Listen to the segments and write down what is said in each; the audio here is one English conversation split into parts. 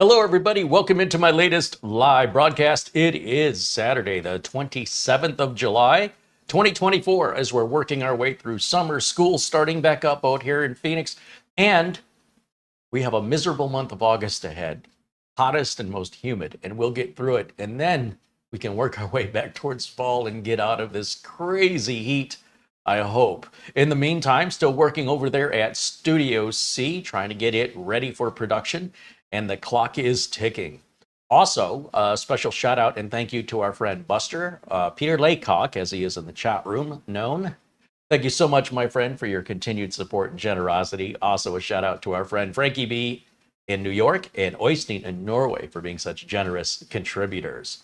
Hello, everybody. Welcome into my latest live broadcast. It is Saturday, the 27th of July, 2024, as we're working our way through summer, school starting back up out here in Phoenix. And we have a miserable month of August ahead, hottest and most humid, and we'll get through it. And then we can work our way back towards fall and get out of this crazy heat, I hope. In the meantime, still working over there at Studio C, trying to get it ready for production. And the clock is ticking. Also, a special shout out and thank you to our friend Buster, Peter Laycock, as he is in the chat room known. Thank you so much, my friend, for your continued support and generosity. Also, a shout out to our friend Frankie B in New York and Oystein in Norway for being such generous contributors.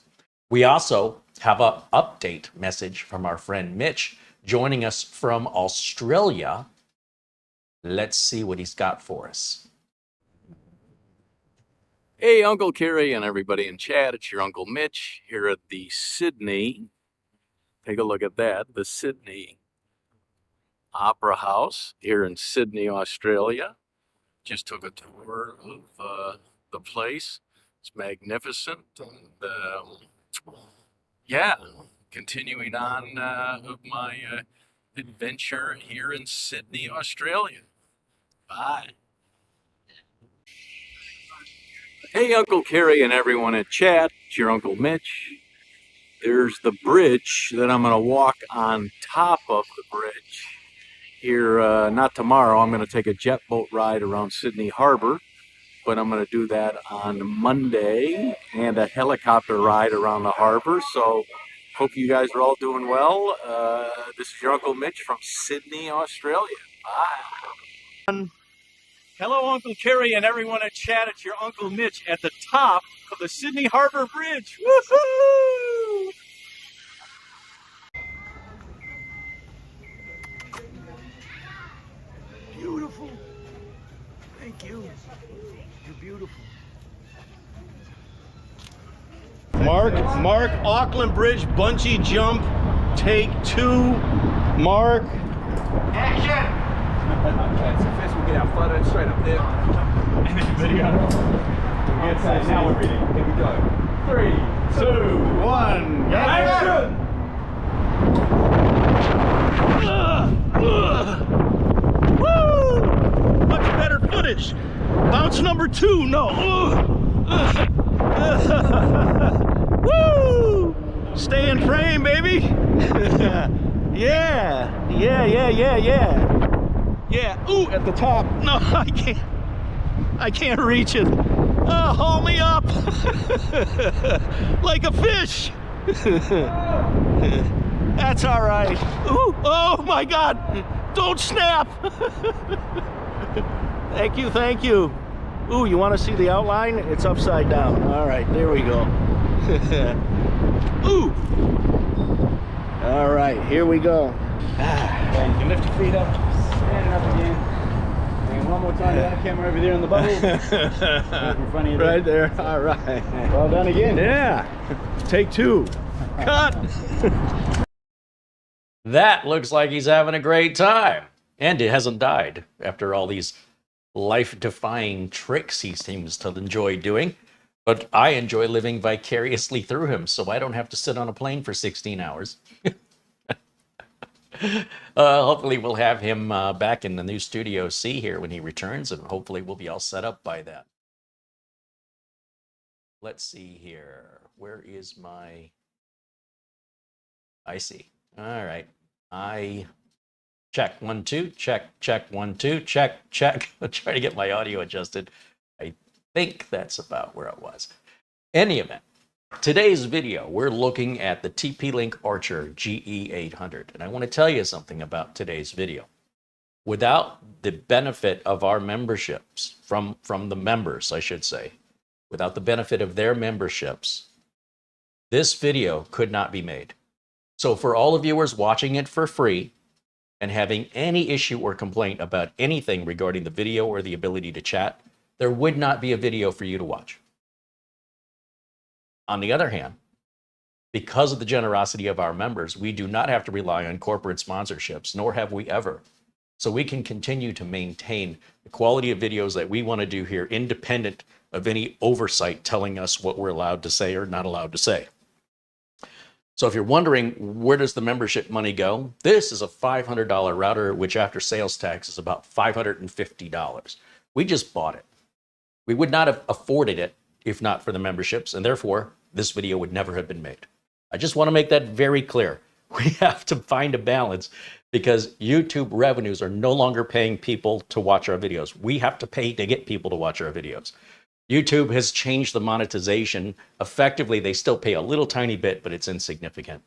We also have an update message from our friend Mitch joining us from Australia. Let's see what he's got for us. Hey, Uncle Carey and everybody in chat. It's your Uncle Mitch here at the Sydney. Take a look at that. The Sydney Opera House here in Sydney, Australia. Just took a tour of the place. It's magnificent. And yeah, continuing on of my adventure here in Sydney, Australia. Bye. Hey, Uncle Carey and everyone in chat. It's your Uncle Mitch. There's the bridge that I'm going to walk on top of the bridge here. Not tomorrow. I'm going to take a jet boat ride around Sydney Harbor, but I'm going to do that on Monday and a helicopter ride around the harbor. So hope you guys are all doing well. This is your Uncle Mitch from Sydney, Australia. Bye. Hello, Uncle Carey and everyone in chat. It's your Uncle Mitch at the top of the Sydney Harbor Bridge. Woohoo! Beautiful. Thank you. You're beautiful. Mark, Auckland Bridge, bungee jump, take 2. Mark. Action! Okay, so first we'll get our photo straight up there. And then video. Okay, now we're ready. Here we go. 3, 2, 1, action! Woo! Much better footage. Bounce number 2, no. Woo! Stay in frame, baby. Yeah. Yeah, ooh, at the top. No, I can't reach it. Haul me up. Like a fish. That's all right. Ooh, oh my God. Don't snap. Thank you. Ooh, you want to see the outline? It's upside down. All right, there we go. Ooh. All right, here we go. And you can lift your feet up, stand up again. And one more time, that camera over there in the bubble. Right in front of you. Right there. All right. Well done again. Yeah. Take 2. Cut. That looks like he's having a great time. And it hasn't died after all these life-defying tricks he seems to enjoy doing. But I enjoy living vicariously through him, so I don't have to sit on a plane for 16 hours. Hopefully we'll have him back in the new Studio C here when he returns, and hopefully we'll be all set up by then. Let's see here. Where is my... I see. All right. Check 1 2, check 1 2, check. I'll try to get my audio adjusted. I think that's about where it was. Any event, today's video, we're looking at the TP-Link Archer GE800. And I want to tell you something about today's video. Without the benefit of our memberships, from the members, I should say, without the benefit of their memberships, this video could not be made. So for all the viewers watching it for free and having any issue or complaint about anything regarding the video or the ability to chat, there would not be a video for you to watch. On the other hand, because of the generosity of our members, we do not have to rely on corporate sponsorships, nor have we ever. So we can continue to maintain the quality of videos that we want to do here, independent of any oversight telling us what we're allowed to say or not allowed to say. So if you're wondering, where does the membership money go? This is a $500 router, which after sales tax is about $550. We just bought it. We would not have afforded it if not for the memberships, and therefore this video would never have been made. I just want to make that very clear. We have to find a balance because YouTube revenues are no longer paying people to watch our videos. We have to pay to get people to watch our videos. YouTube has changed the monetization. Effectively, they still pay a little tiny bit, but it's insignificant.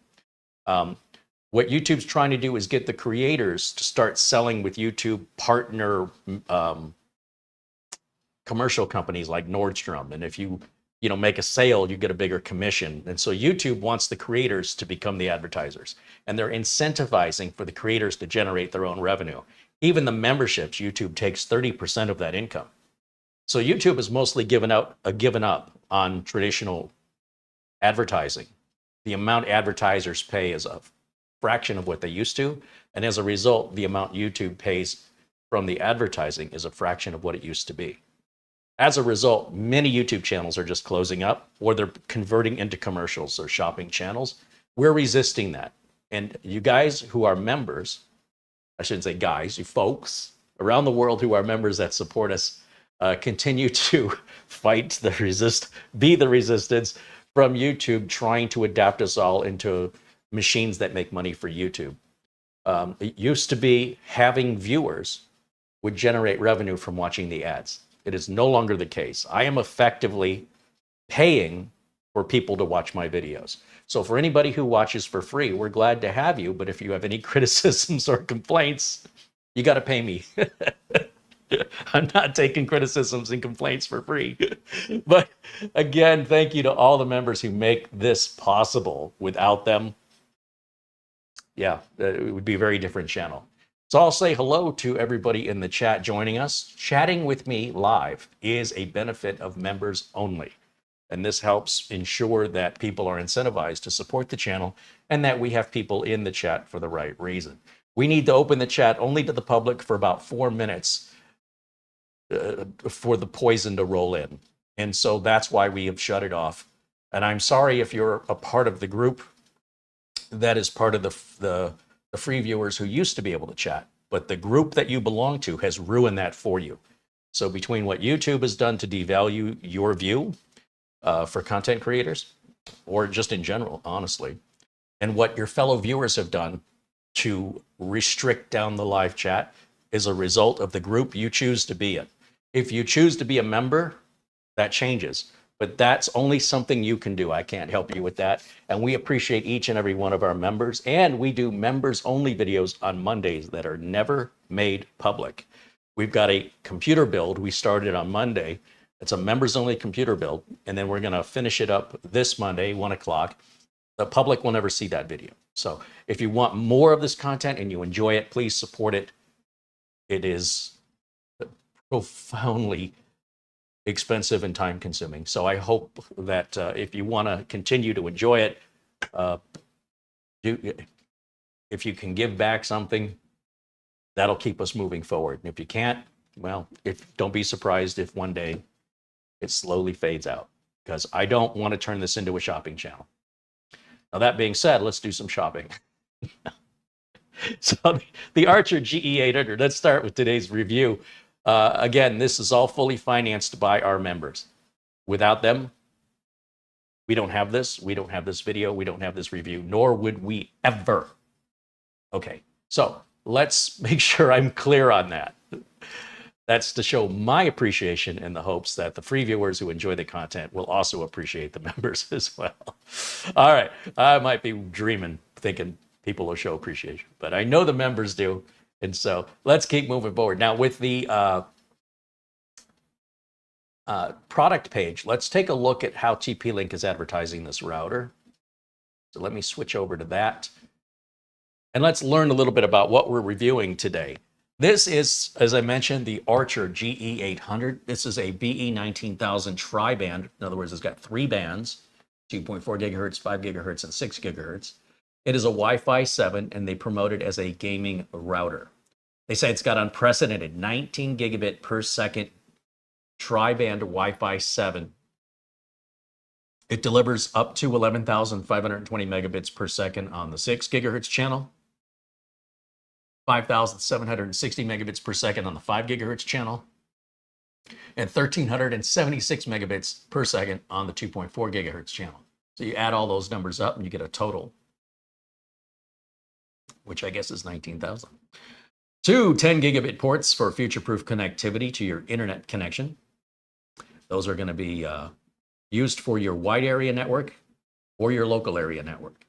What YouTube's trying to do is get the creators to start selling with YouTube partner commercial companies like Nordstrom. And if you make a sale, you get a bigger commission. And so YouTube wants the creators to become the advertisers. And they're incentivizing for the creators to generate their own revenue. Even the memberships, YouTube takes 30% of that income. So YouTube has mostly given up on traditional advertising. The amount advertisers pay is a fraction of what they used to. And as a result, the amount YouTube pays from the advertising is a fraction of what it used to be. As a result, many YouTube channels are just closing up or they're converting into commercials or shopping channels. We're resisting that. And you guys who are members, I shouldn't say guys, you folks around the world who are members that support us, continue to fight be the resistance from YouTube trying to adapt us all into machines that make money for YouTube. It used to be having viewers would generate revenue from watching the ads. It is no longer the case. I am effectively paying for people to watch my videos. So for anybody who watches for free, we're glad to have you. But if you have any criticisms or complaints, you got to pay me. I'm not taking criticisms and complaints for free. But again, thank you to all the members who make this possible. Without them, yeah, it would be a very different channel. So I'll say hello to everybody in the chat joining us. Chatting with me live is a benefit of members only. And this helps ensure that people are incentivized to support the channel and that we have people in the chat for the right reason. We need to open the chat only to the public for about 4 minutes for the poison to roll in. And so that's why we have shut it off. And I'm sorry if you're a part of the group that is part of the free viewers who used to be able to chat, but the group that you belong to has ruined that for you. So between what YouTube has done to devalue your view for content creators, or just in general, honestly, and what your fellow viewers have done to restrict down the live chat is a result of the group you choose to be in. If you choose to be a member, that changes. But that's only something you can do. I can't help you with that. And we appreciate each and every one of our members. And we do members-only videos on Mondays that are never made public. We've got a computer build we started on Monday. It's a members-only computer build. And then we're going to finish it up this Monday, 1 o'clock. The public will never see that video. So if you want more of this content and you enjoy it, please support it. It is profoundly expensive and time consuming. So I hope that if you want to continue to enjoy it, if you can give back something, that'll keep us moving forward. And if you can't, well, don't be surprised if one day it slowly fades out, because I don't want to turn this into a shopping channel. Now, that being said, let's do some shopping. So the Archer GE800, let's start with today's review. Again, this is all fully financed by our members. Without them, we don't have this. We don't have this video. We don't have this review, nor would we ever. Okay, so let's make sure I'm clear on that. That's to show my appreciation in the hopes that the free viewers who enjoy the content will also appreciate the members as well. All right, I might be dreaming, thinking people will show appreciation, but I know the members do. And so let's keep moving forward. Now with the product page, let's take a look at how TP-Link is advertising this router. So let me switch over to that. And let's learn a little bit about what we're reviewing today. This is, as I mentioned, the Archer GE800. This is a BE19000 Tri-Band. In other words, it's got 3 bands, 2.4 gigahertz, 5 gigahertz, and 6 gigahertz. It is a Wi-Fi 7, and they promote it as a gaming router. They say it's got unprecedented 19 gigabit per second Tri-Band Wi-Fi 7. It delivers up to 11,520 megabits per second on the 6 gigahertz channel, 5,760 megabits per second on the 5 gigahertz channel, and 1,376 megabits per second on the 2.4 gigahertz channel. So you add all those numbers up and you get a total, which I guess is 19,000. Two 10 gigabit ports for future-proof connectivity to your internet connection. Those are going to be used for your wide area network or your local area network.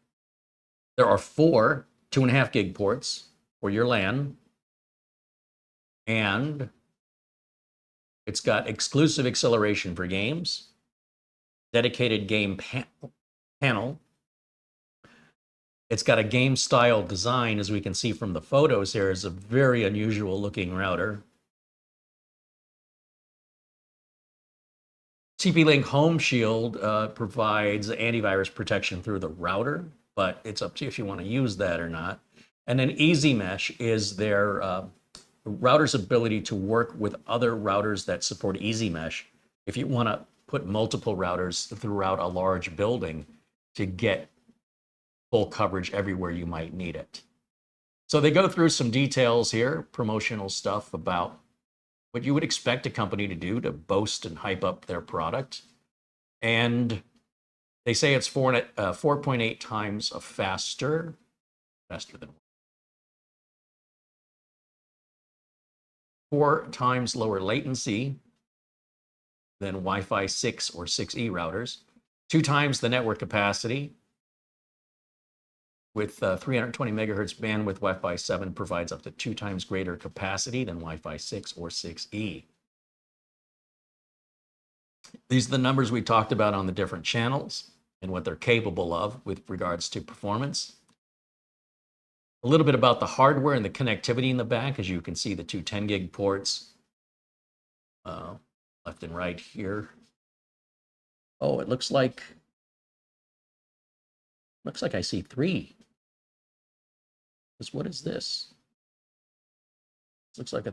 There are four 2.5 gig ports for your LAN, and it's got exclusive acceleration for games, dedicated game panel. It's got a game style design, as we can see from the photos here. Is a very unusual looking router. TP-Link Home Shield provides antivirus protection through the router, but it's up to you if you want to use that or not. And then Easy Mesh is their router's ability to work with other routers that support Easy Mesh if you want to put multiple routers throughout a large building to get full coverage everywhere you might need it. So they go through some details here, promotional stuff about what you would expect a company to do to boast and hype up their product. And they say it's 4.8 times faster than 4 times lower latency than Wi-Fi 6 or 6E routers, 2 times the network capacity. With 320 megahertz bandwidth, Wi-Fi 7 provides up to 2 times greater capacity than Wi-Fi 6 or 6E. These are the numbers we talked about on the different channels and what they're capable of with regards to performance. A little bit about the hardware and the connectivity in the back. As you can see, the two 10 gig ports left and right here. Oh, it looks like I see 3. What is this? Looks like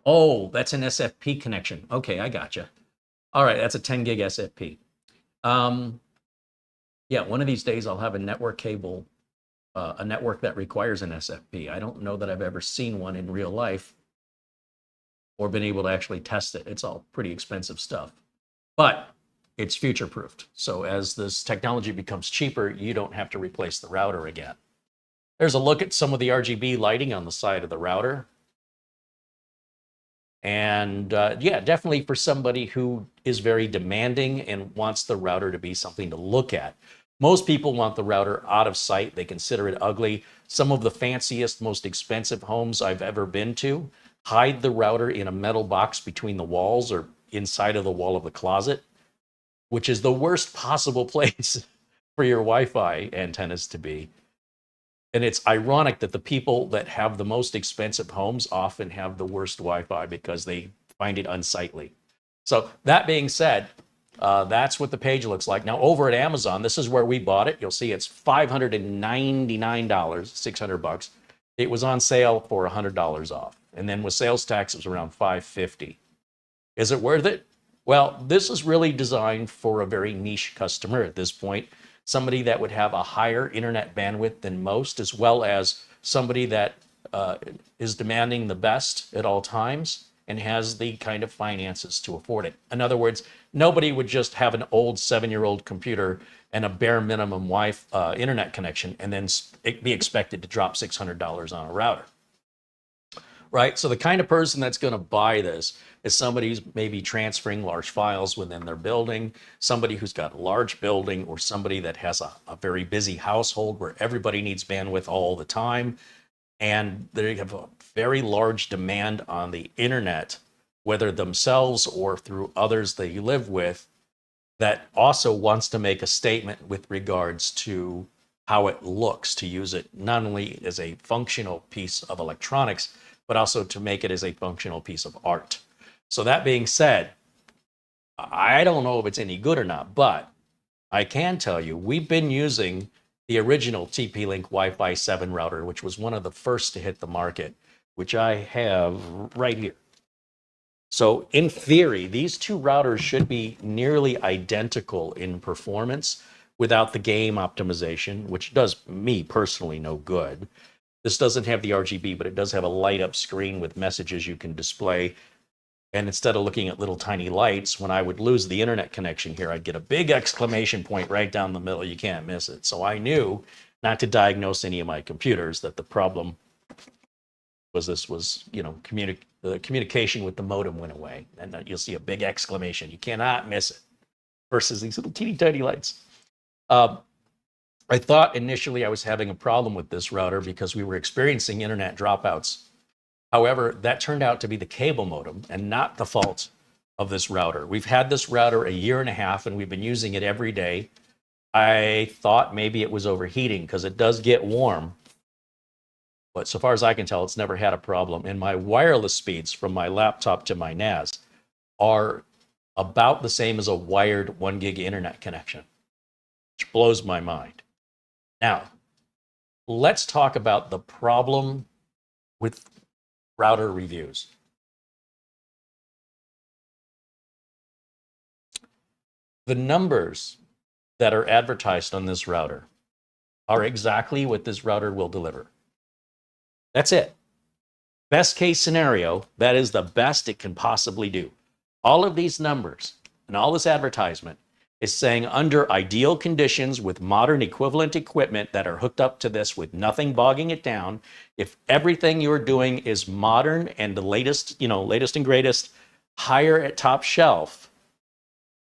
oh, that's an SFP connection. Okay, I gotcha. All right, that's a 10 gig SFP. Yeah, one of these days I'll have a network cable, a network that requires an SFP. I don't know that I've ever seen one in real life or been able to actually test it. It's all pretty expensive stuff, but it's future-proofed. So as this technology becomes cheaper, you don't have to replace the router again. There's a look at some of the RGB lighting on the side of the router. And yeah, definitely for somebody who is very demanding and wants the router to be something to look at. Most people want the router out of sight. They consider it ugly. Some of the fanciest, most expensive homes I've ever been to hide the router in a metal box between the walls or inside of the wall of the closet, which is the worst possible place for your Wi-Fi antennas to be. And it's ironic that the people that have the most expensive homes often have the worst Wi-Fi because they find it unsightly. So that being said, that's what the page looks like. Now over at Amazon, this is where we bought it. You'll see it's $599, 600 bucks. It was on sale for $100 off. And then with sales tax, it was around $550. Is it worth it? Well, this is really designed for a very niche customer at this point. Somebody that would have a higher internet bandwidth than most, as well as somebody that is demanding the best at all times and has the kind of finances to afford it. In other words, nobody would just have an old 7-year-old computer and a bare minimum Wi-Fi internet connection and then be expected to drop $600 on a router. Right? So the kind of person that's going to buy this is somebody who's maybe transferring large files within their building, somebody who's got a large building, or somebody that has a very busy household where everybody needs bandwidth all the time. And they have a very large demand on the internet, whether themselves or through others that you live with, that also wants to make a statement with regards to how it looks, to use it not only as a functional piece of electronics, but also to make it as a functional piece of art. So that being said, I don't know if it's any good or not, but I can tell you we've been using the original TP-Link Wi-Fi 7 router, which was one of the first to hit the market, which I have right here. So in theory, these two routers should be nearly identical in performance without the game optimization, which does me personally no good. This doesn't have the RGB, but it does have a light up screen with messages you can display. And instead of looking at little tiny lights, when I would lose the internet connection here, I'd get a big exclamation point right down the middle. You can't miss it. So I knew not to diagnose any of my computers that the problem was this was, you know, the communication with the modem went away. And you'll see a big exclamation. You cannot miss it. Versus these little teeny tiny lights. I thought initially I was having a problem with this router because we were experiencing internet dropouts. However, that turned out to be the cable modem and not the fault of this router. We've had this router a year and a half and we've been using it every day. I thought maybe it was overheating because it does get warm. But so far as I can tell, it's never had a problem. And my wireless speeds from my laptop to my NAS are about the same as a wired 1 gig internet connection, which blows my mind. Now, let's talk about the problem with router reviews. The numbers that are advertised on this router are exactly what this router will deliver. That's it. Best case scenario, that is the best it can possibly do. All of these numbers and all this advertisement is saying under ideal conditions with modern equivalent equipment that are hooked up to this with nothing bogging it down, if everything you're doing is modern and the latest, latest and greatest, higher at top shelf,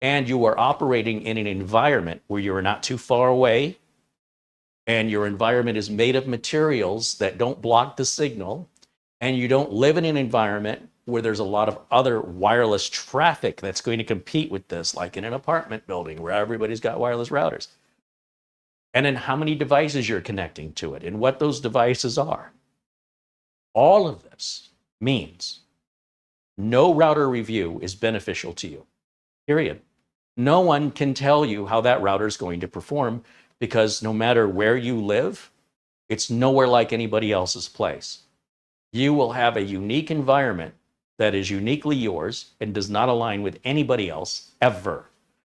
and you are operating in an environment where you're not too far away, and your environment is made of materials that don't block the signal, and you don't live in an environment where there's a lot of other wireless traffic that's going to compete with this, like in an apartment building where everybody's got wireless routers. And then how many devices you're connecting to it and what those devices are. All of this means no router review is beneficial to you, period. No one can tell you how that router is going to perform because no matter where you live, it's nowhere like anybody else's place. You will have a unique environment that is uniquely yours and does not align with anybody else ever.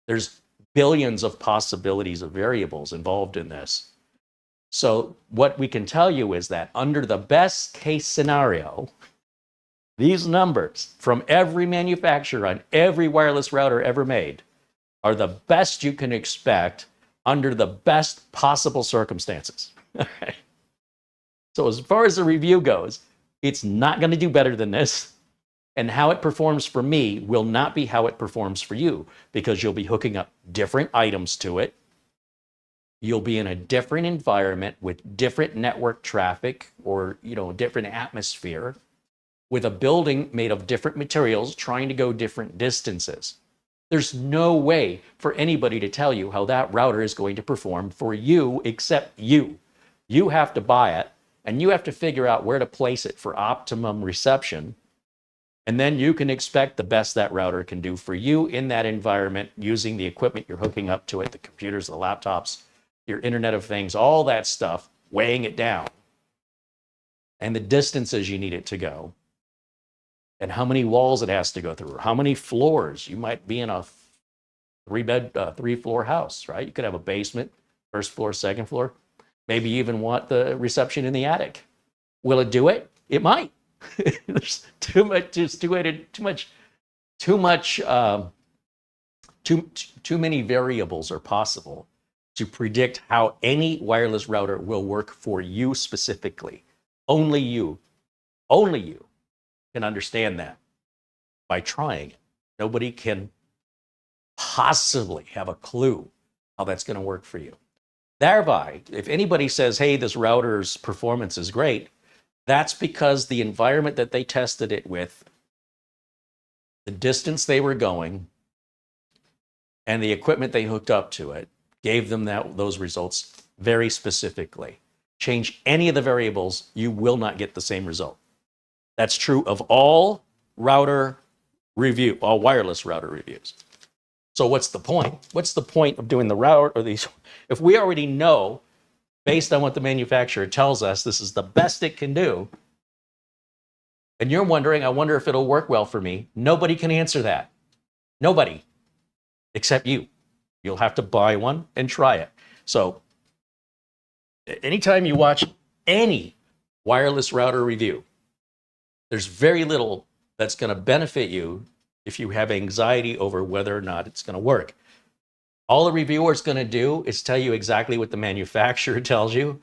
There's billions of possibilities of variables involved in this. So what we can tell you is that under the best case scenario, these numbers from every manufacturer on every wireless router ever made are the best you can expect under the best possible circumstances. So as far as the review goes, it's not going to do better than this. And how it performs for me will not be how it performs for you because you'll be hooking up different items to it. You'll be in a different environment with different network traffic or, different atmosphere with a building made of different materials trying to go different distances. There's no way for anybody to tell you how that router is going to perform for you except you. You have to buy it and you have to figure out where to place it for optimum reception. And then you can expect the best that router can do for you in that environment using the equipment you're hooking up to it, the computers, the laptops, your Internet of Things, all that stuff, weighing it down. And the distances you need it to go. And how many walls it has to go through, or how many floors. You might be in a three-floor house, right? You could have a basement, first floor, second floor. Maybe you even want the reception in the attic. Will it do it? It might. There's too many variables are possible to predict how any wireless router will work for you specifically. Only you can understand that by trying it. Nobody can possibly have a clue how that's going to work for you. Thereby, if anybody says, hey, this router's performance is great, that's because the environment that they tested it with, the distance they were going, and the equipment they hooked up to it gave them those results very specifically. Change any of the variables, you will not get the same result. That's true of all wireless router reviews. So what's the point? What's the point of doing the router or these? If we already know, based on what the manufacturer tells us, this is the best it can do, And you're wondering, I wonder if it'll work well for me. Nobody can answer that. Nobody, except you. You'll have to buy one and try it. So anytime you watch any wireless router review, there's very little that's going to benefit you if you have anxiety over whether or not it's going to work. All the reviewer is going to do is tell you exactly what the manufacturer tells you,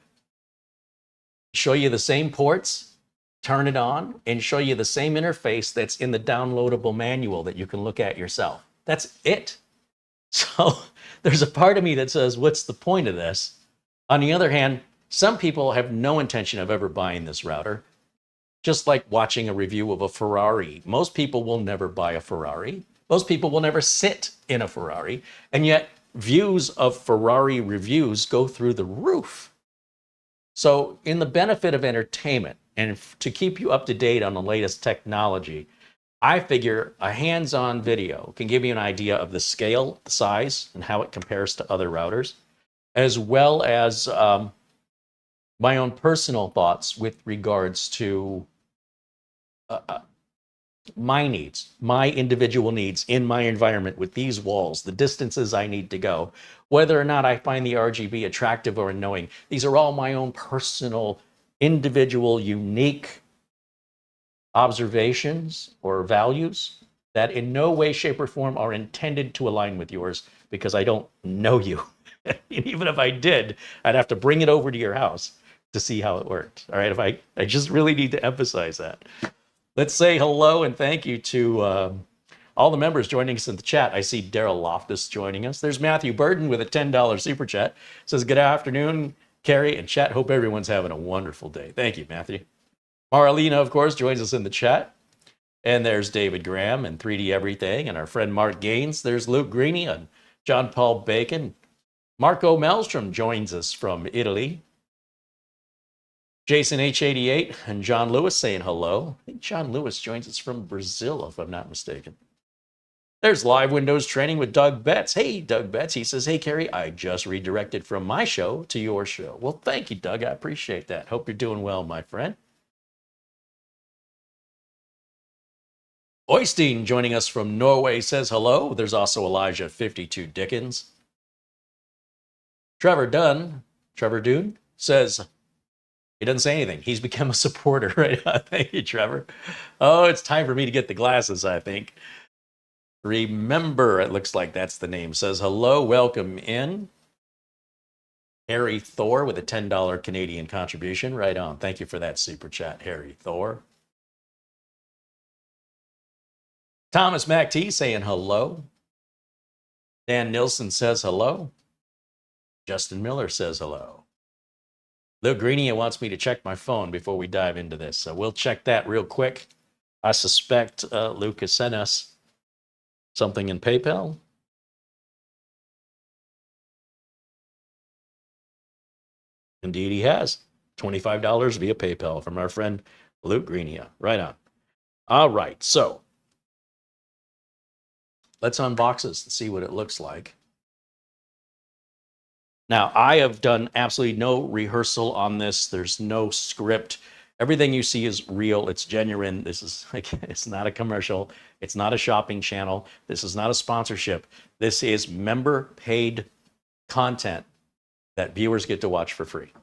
show you the same ports, turn it on, and show you the same interface that's in the downloadable manual that you can look at yourself. That's it. So there's a part of me that says, what's the point of this? On the other hand, some people have no intention of ever buying this router. Just like watching a review of a Ferrari. Most people will never buy a Ferrari. Most people will never sit in a Ferrari. And yet views of Ferrari reviews go through the roof. So in the benefit of entertainment and to keep you up to date on the latest technology, I figure a hands-on video can give you an idea of the scale, the size, and how it compares to other routers, as well as my own personal thoughts with regards to my needs, my individual needs in my environment with these walls, the distances I need to go, whether or not I find the RGB attractive or annoying. These are all my own personal, individual, unique observations or values that in no way, shape, or form are intended to align with yours because I don't know you. And even if I did, I'd have to bring it over to your house to see how it worked. All right, I just really need to emphasize that. Let's say hello and thank you to all the members joining us in the chat. I see Daryl Loftus joining us. There's Matthew Burden with a $10 super chat. Says, good afternoon, Carey and chat. Hope everyone's having a wonderful day. Thank you, Matthew. Marlena, of course, joins us in the chat. And there's David Graham and 3D Everything and our friend Mark Gaines. There's Luke Greeny and John Paul Bacon. Marco Maelstrom joins us from Italy. Jason H88 and John Lewis saying hello. I think John Lewis joins us from Brazil, if I'm not mistaken. There's live Windows training with Doug Betts. Hey, Doug Betts. He says, hey, Carey, I just redirected from my show to your show. Well, thank you, Doug. I appreciate that. Hope you're doing well, my friend. Oystein joining us from Norway says hello. There's also Elijah 52 Dickens. Trevor Dune says, he doesn't say anything. He's become a supporter, right? Thank you, Trevor. Oh, it's time for me to get the glasses, I think. Remember, it looks like that's the name. Says, hello, welcome in. Harry Thor with a $10 Canadian contribution. Right on. Thank you for that super chat, Harry Thor. Thomas Mac T saying hello. Dan Nilsson says hello. Justin Miller says hello. Luke Greeny wants me to check my phone before we dive into this, so we'll check that real quick. I suspect Luke has sent us something in PayPal. Indeed, he has. $25 via PayPal from our friend Luke Greeny. Right on. All right, so let's unbox this and see what it looks like. Now, I have done absolutely no rehearsal on this. There's no script. Everything you see is real. It's genuine. This is like, it's not a commercial. It's not a shopping channel. This is not a sponsorship. This is member paid content that viewers get to watch for free.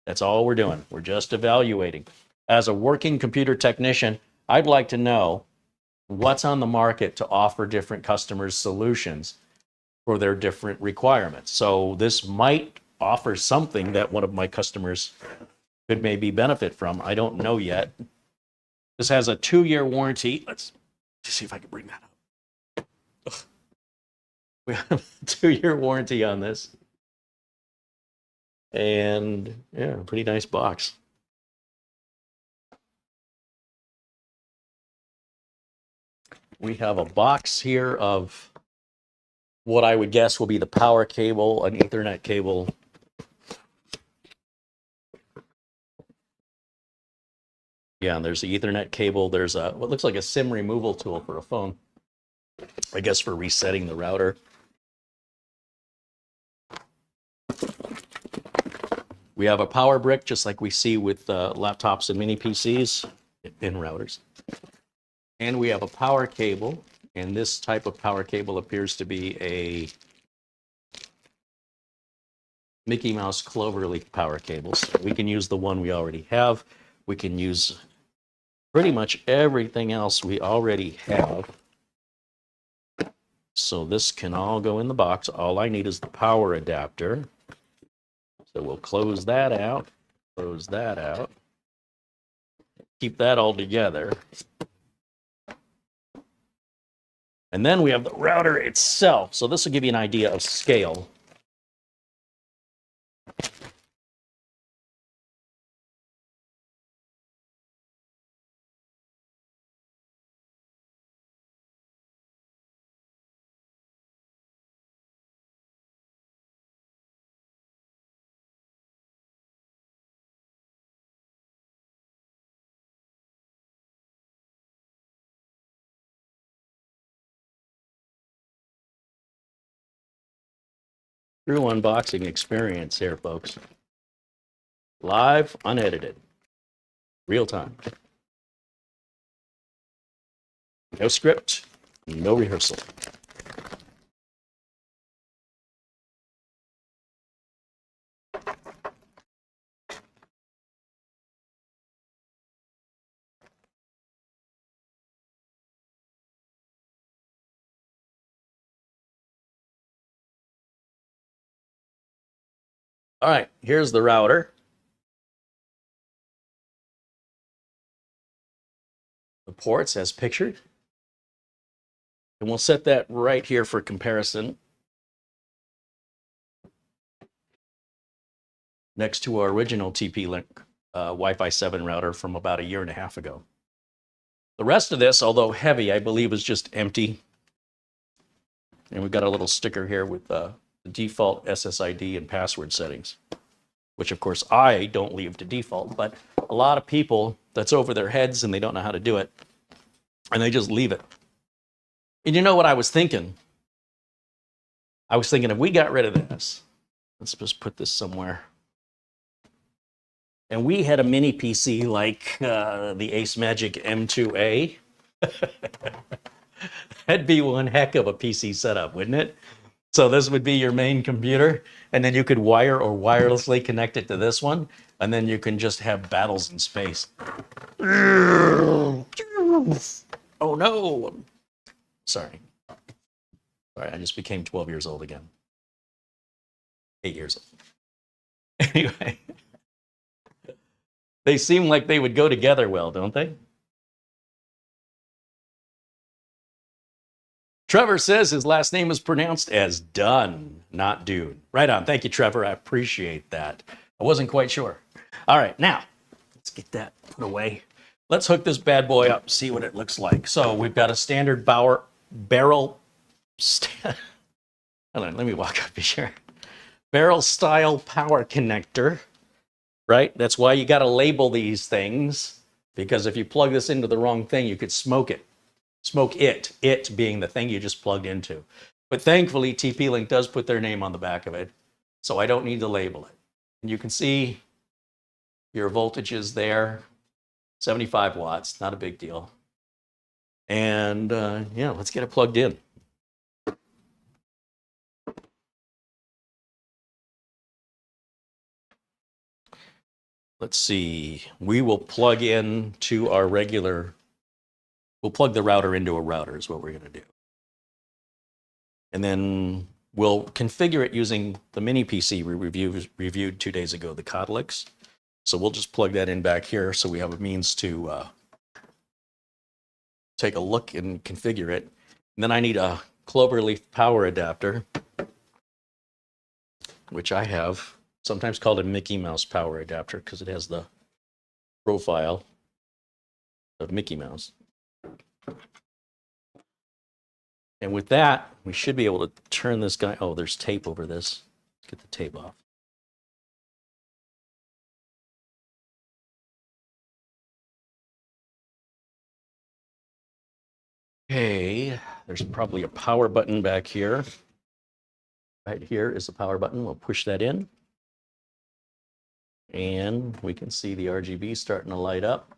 That's all we're doing. We're just evaluating. As a working computer technician, I'd like to know what's on the market to offer different customers solutions for their different requirements. So this might offer something that one of my customers could maybe benefit from. I don't know yet. This has a 2-year warranty. Let's see if I can bring that up. Ugh. We have a 2-year warranty on this. And yeah, pretty nice box. We have a box here of what I would guess will be the power cable, an Ethernet cable. Yeah, and there's the Ethernet cable. There's a what looks like a SIM removal tool for a phone. I guess for resetting the router. We have a power brick, just like we see with laptops and mini PCs. in routers. And we have a power cable, and this type of power cable appears to be a Mickey Mouse Cloverleaf power cable. So we can use the one we already have. We can use pretty much everything else we already have. So this can all go in the box. All I need is the power adapter. So we'll close that out, close that out, keep that all together. And then we have the router itself. So this will give you an idea of scale. True unboxing experience here, folks. Live, unedited, real time. No script, no rehearsal. All right, here's the router. The ports as pictured. And we'll set that right here for comparison. Next to our original TP-Link Wi-Fi 7 router from about 1.5 years ago. The rest of this, although heavy, I believe is just empty. And we've got a little sticker here with the default SSID and password settings, which of course I don't leave to default, but a lot of people, that's over their heads and they don't know how to do it, and they just leave it. And you know what I was thinking? I was thinking if we got rid of this, let's just put this somewhere, and we had a mini PC like the Ace Magic M2A, that'd be one heck of a PC setup, wouldn't it? So this would be your main computer, and then you could wire or wirelessly connect it to this one, and then you can just have battles in space. Oh no! Sorry. Sorry, I just became 12 years old again. 8 years old. Anyway. They seem like they would go together well, don't they? Trevor says his last name is pronounced as Dunn, not Dune. Right on. Thank you, Trevor. I appreciate that. I wasn't quite sure. All right, now, let's get that put away. Let's hook this bad boy up and see what it looks like. So we've got a standard barrel... Hold on, let me walk up here. Barrel-style power connector, right? That's why you got to label these things, because if you plug this into the wrong thing, you could smoke it. Smoke it being the thing you just plugged into. But thankfully, TP-Link does put their name on the back of it, so I don't need to label it. And you can see your voltages there, 75 watts, not a big deal. And yeah, let's get it plugged in. Let's see, we will plug in to our regular, we'll plug the router into a router is what we're going to do. And then we'll configure it using the mini PC we reviewed 2 days ago, the Codlix. So we'll just plug that in back here so we have a means to take a look and configure it. And then I need a Cloverleaf power adapter, which I have, sometimes called a Mickey Mouse power adapter because it has the profile of Mickey Mouse. And with that, we should be able to turn this guy. Oh, there's tape over this. Let's get the tape off. Okay, there's probably a power button back here. Right here is the power button. We'll push that in. And we can see the RGB starting to light up.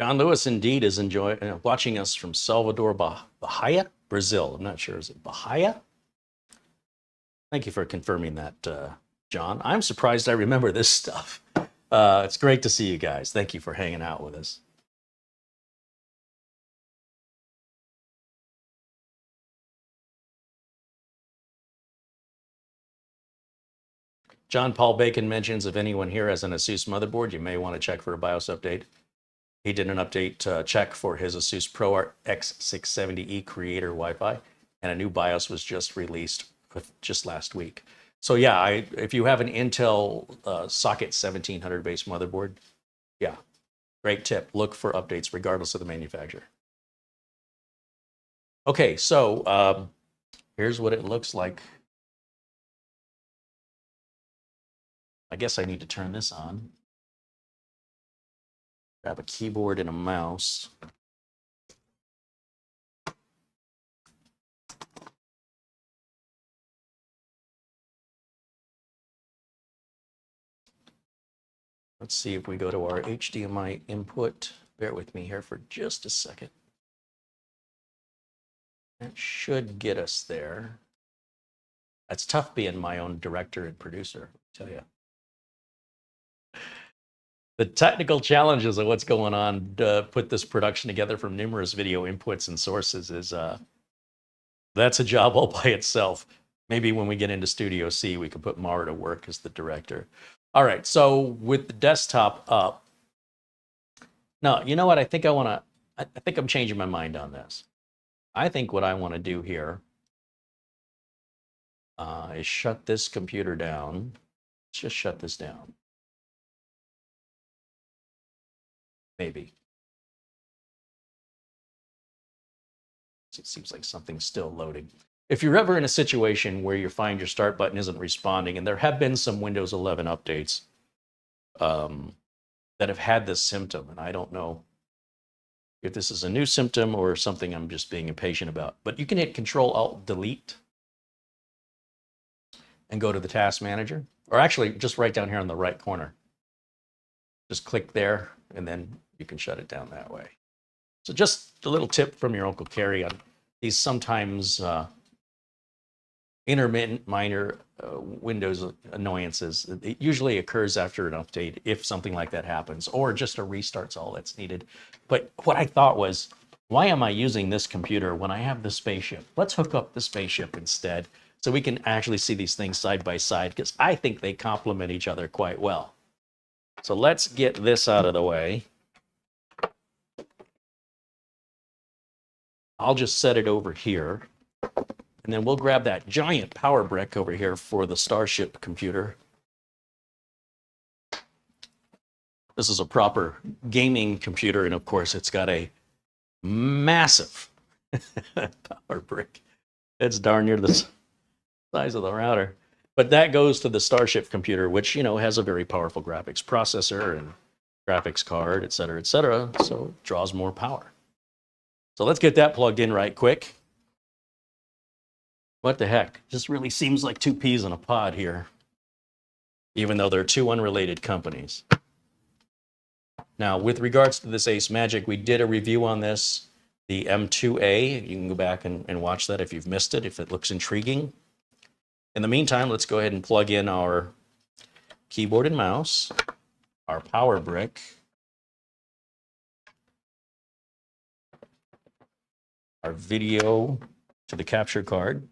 John Lewis indeed is watching us from Salvador, Bahia, Brazil. I'm not sure, is it Bahia? Thank you for confirming that, John. I'm surprised I remember this stuff. It's great to see you guys. Thank you for hanging out with us. John Paul Bacon mentions if anyone here has an ASUS motherboard, you may want to check for a BIOS update. He did an update check for his ASUS ProArt X670E Creator Wi-Fi, and a new BIOS was just released just last week. So yeah, if you have an Intel Socket 1700 based motherboard, yeah, great tip. Look for updates regardless of the manufacturer. Okay, so here's what it looks like. I guess I need to turn this on. Grab a keyboard and a mouse. Let's see if we go to our HDMI input. Bear with me here for just a second. That should get us there. That's tough being my own director and producer, I tell you. The technical challenges of what's going on to put this production together from numerous video inputs and sources is that's a job all by itself. Maybe when we get into Studio C, we can put Mara to work as the director. All right, so with the desktop up, no, you know what? I think I'm changing my mind on this. I think what I want to do here is shut this computer down. Let's just shut this down. Maybe. It seems like something's still loading. If you're ever in a situation where you find your start button isn't responding, and there have been some Windows 11 updates that have had this symptom, and I don't know if this is a new symptom or something I'm just being impatient about, but you can hit Control-Alt-Delete and go to the Task Manager, or actually just right down here on the right corner. Just click there, and then you can shut it down that way. So just a little tip from your Uncle Carey on these sometimes intermittent minor Windows annoyances. It usually occurs after an update if something like that happens, or just a restart's all that's needed. But what I thought was, why am I using this computer when I have the spaceship? Let's hook up the spaceship instead so we can actually see these things side by side, because I think they complement each other quite well. So let's get this out of the way. I'll just set it over here, and then we'll grab that giant power brick over here for the Starship computer. This is a proper gaming computer, and of course it's got a massive power brick. It's darn near the size of the router. But that goes to the Starship computer, which, you know, has a very powerful graphics processor and graphics card, et cetera, so it draws more power. So let's get that plugged in right quick. What the heck? This really seems like two peas in a pod here, even though they're two unrelated companies. Now, with regards to this Ace Magic, we did a review on this, the M2A. You can go back and watch that if you've missed it, if it looks intriguing. In the meantime, let's go ahead and plug in our keyboard and mouse, our power brick, our video to the capture card,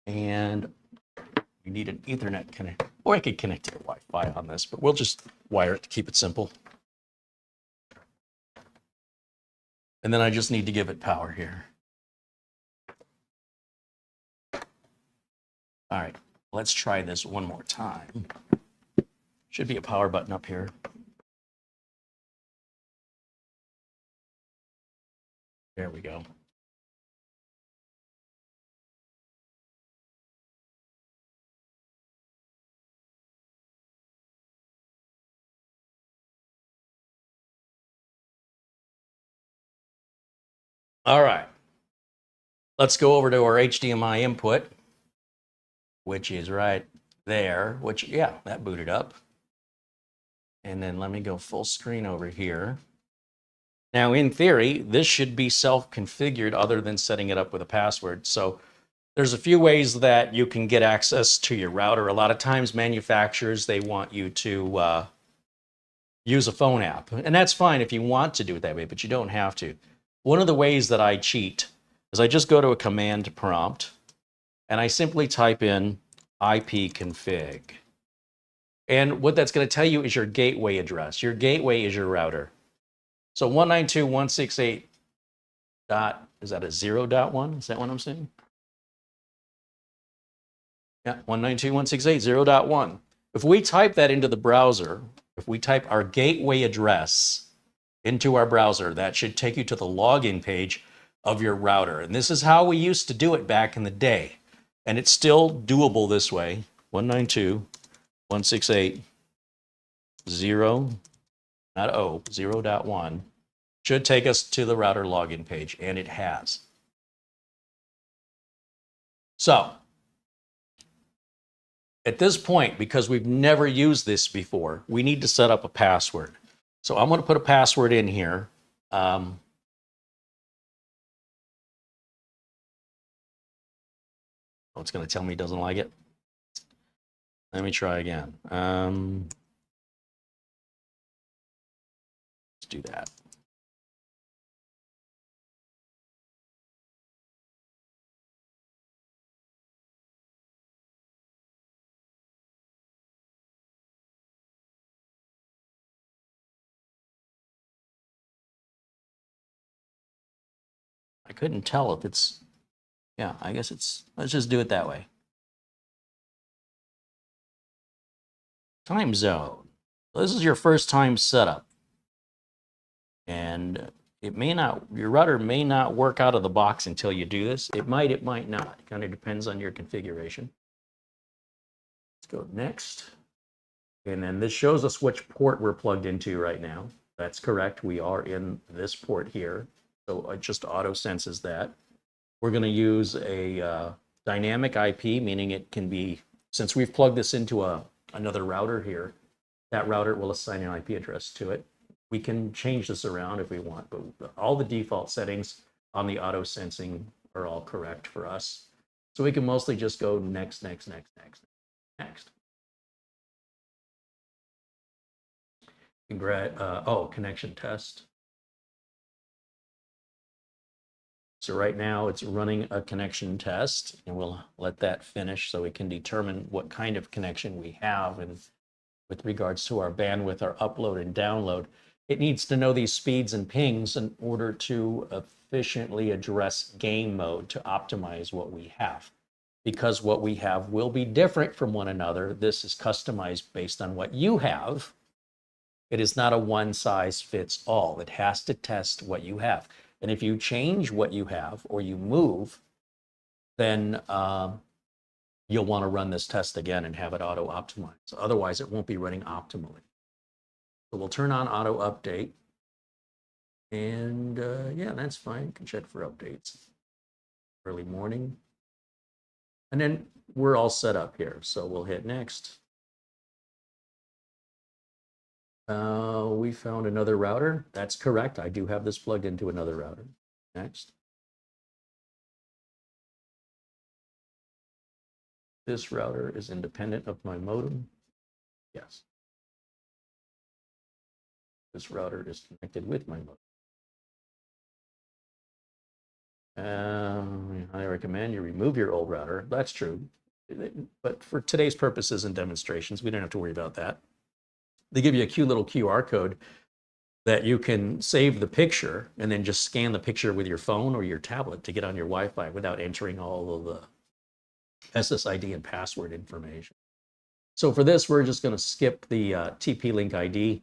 and we need an Ethernet connect. Or I could connect to the Wi-Fi on this, but we'll just wire it to keep it simple. And then I just need to give it power here. All right, let's try this one more time. Should be a power button up here. There we go. All right. Let's go over to our HDMI input, which is right there, which, yeah, that booted up. And then let me go full screen over here. Now, in theory, this should be self-configured other than setting it up with a password. So there's a few ways that you can get access to your router. A lot of times manufacturers, they want you to use a phone app. And that's fine if you want to do it that way, but you don't have to. One of the ways that I cheat is I just go to a command prompt and I simply type in ipconfig. And what that's going to tell you is your gateway address. Your gateway is your router. So 192.168 dot, is that a 0.1? Is that what I'm saying? Yeah, 192.168.0.1. If we type that into the browser, if we type our gateway address into our browser, that should take you to the login page of your router. And this is how we used to do it back in the day. And it's still doable this way. 192.168.0, not O, 0.1 should take us to the router login page, and it has. So at this point, because we've never used this before, we need to set up a password. So I'm going to put a password in here. Oh, it's going to tell me it doesn't like it. Let me try again. Let's do that. I couldn't tell if it's, yeah, I guess it's, let's just do it that way. Time zone. This is your first time setup. And it may not, your router may not work out of the box until you do this. It might not. It kind of depends on your configuration. Let's go next. And then this shows us which port we're plugged into right now. That's correct. We are in this port here. So it just auto senses that. We're going to use a dynamic IP, meaning it can be, since we've plugged this into another router here, that router will assign an IP address to it. We can change this around if we want, but all the default settings on the auto sensing are all correct for us. So we can mostly just go next, next, next, next, next. Connection test. So right now it's running a connection test, and we'll let that finish so we can determine what kind of connection we have. And with regards to our bandwidth, our upload and download, it needs to know these speeds and pings in order to efficiently address game mode to optimize what we have. Because what we have will be different from one another. This is customized based on what you have. It is not a one size fits all. It has to test what you have. And if you change what you have or you move, then you'll want to run this test again and have it auto optimize. Otherwise, it won't be running optimally. So we'll turn on auto update. And yeah, that's fine. You can check for updates early morning. And then we're all set up here. So we'll hit next. We found another router. That's correct. I do have this plugged into another router. Next. This router is independent of my modem. Yes. This router is connected with my modem. I recommend you remove your old router. That's true. But for today's purposes and demonstrations, we don't have to worry about that. They give you a cute little QR code that you can save the picture and then just scan the picture with your phone or your tablet to get on your Wi-Fi without entering all of the SSID and password information. So for this, we're just going to skip the TP-Link ID.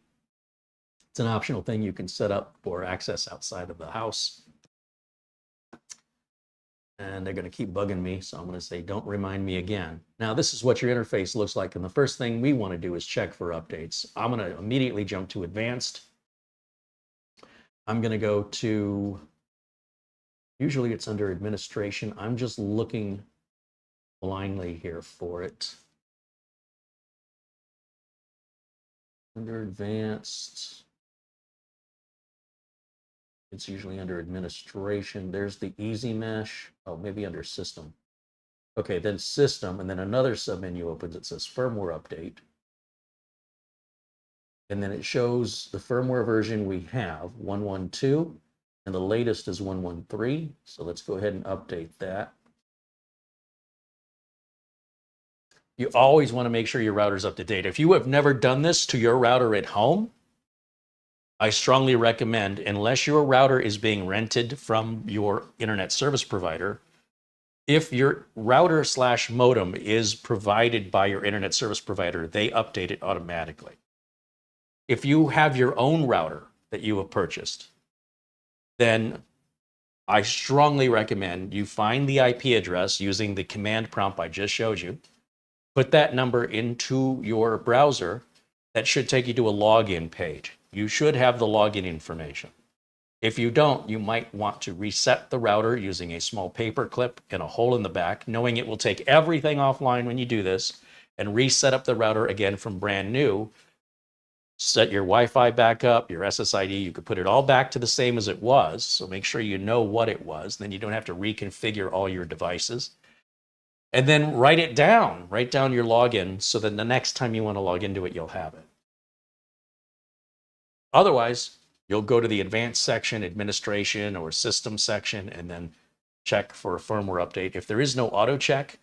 It's an optional thing you can set up for access outside of the house. And they're going to keep bugging me, so I'm going to say, don't remind me again. Now, this is what your interface looks like, and the first thing we want to do is check for updates. I'm going to immediately jump to advanced. I'm going to go to, usually it's under administration. I'm just looking blindly here for it. Under advanced, it's usually under administration. There's the easy mesh. Oh, maybe under system. Okay, then system, and then another submenu opens. It says firmware update. And then it shows the firmware version we have, 112, and the latest is 113. So let's go ahead and update that. You always want to make sure your router's up to date. If you have never done this to your router at home, I strongly recommend, unless your router is being rented from your internet service provider, if your router / modem is provided by your internet service provider, they update it automatically. If you have your own router that you have purchased, then I strongly recommend you find the IP address using the command prompt I just showed you, put that number into your browser. That should take you to a login page. You should have the login information. If you don't, you might want to reset the router using a small paper clip and a hole in the back, knowing it will take everything offline when you do this, and reset up the router again from brand new. Set your Wi-Fi back up, your SSID, you could put it all back to the same as it was, so make sure you know what it was, then you don't have to reconfigure all your devices. And then write down your login so that the next time you want to log into it, you'll have it. Otherwise, you'll go to the advanced section, administration or system section, and then check for a firmware update. If there is no auto check,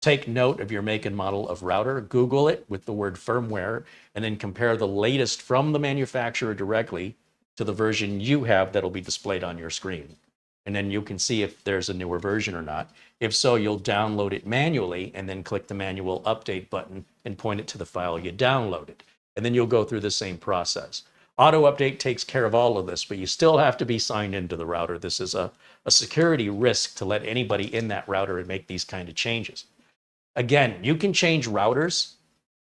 take note of your make and model of router, Google it with the word firmware, and then compare the latest from the manufacturer directly to the version you have that'll be displayed on your screen. And then you can see if there's a newer version or not. If so, you'll download it manually and then click the manual update button and point it to the file you downloaded. And then you'll go through the same process. Auto update takes care of all of this, but you still have to be signed into the router. This is a security risk to let anybody in that router and make these kind of changes. Again, you can change routers.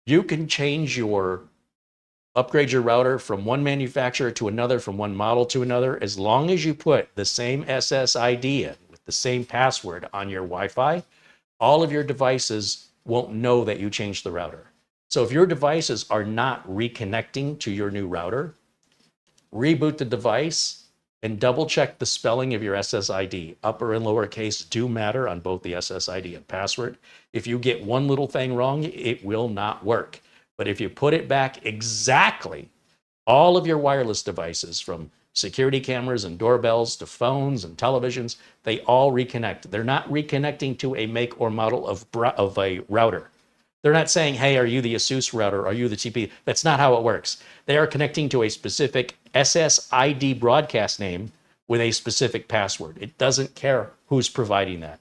You can upgrade your router from one manufacturer to another, from one model to another, as long as you put the same SSID in with the same password on your Wi-Fi. All of your devices won't know that you changed the router. So if your devices are not reconnecting to your new router, reboot the device and double check the spelling of your SSID. Upper and lower case do matter on both the SSID and password. If you get one little thing wrong, it will not work. But if you put it back exactly, all of your wireless devices, from security cameras and doorbells to phones and televisions, they all reconnect. They're not reconnecting to a make or model of a router. They're not saying, hey, are you the ASUS router? Are you the TP? That's not how it works. They are connecting to a specific SSID broadcast name with a specific password. It doesn't care who's providing that.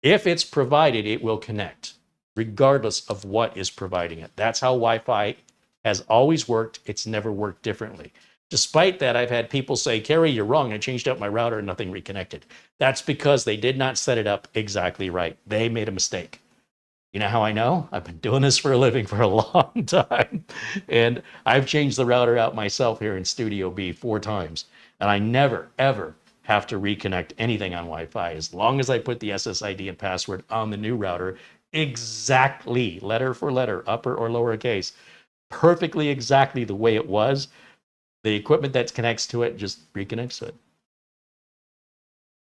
If it's provided, it will connect, regardless of what is providing it. That's how Wi-Fi has always worked. It's never worked differently. Despite that, I've had people say, Carey, you're wrong. I changed out my router and nothing reconnected. That's because they did not set it up exactly right. They made a mistake. You know how I know? I've been doing this for a living for a long time. And I've changed the router out myself here in Studio B 4 times. And I never, ever have to reconnect anything on Wi-Fi as long as I put the SSID and password on the new router exactly, letter for letter, upper or lower case, perfectly exactly the way it was. The equipment that connects to it just reconnects to it.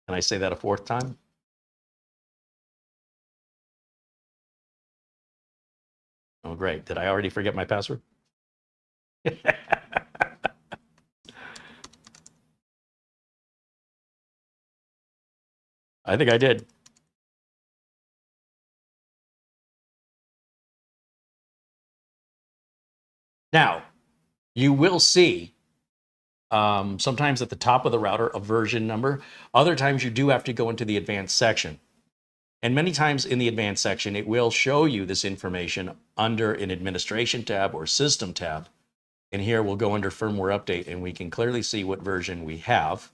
Can I say that a 4th time? Oh, great. Did I already forget my password? I think I did. Now, you will see sometimes at the top of the router a version number. Other times you do have to go into the advanced section. And many times in the advanced section, it will show you this information under an administration tab or system tab. And here we'll go under firmware update and we can clearly see what version we have.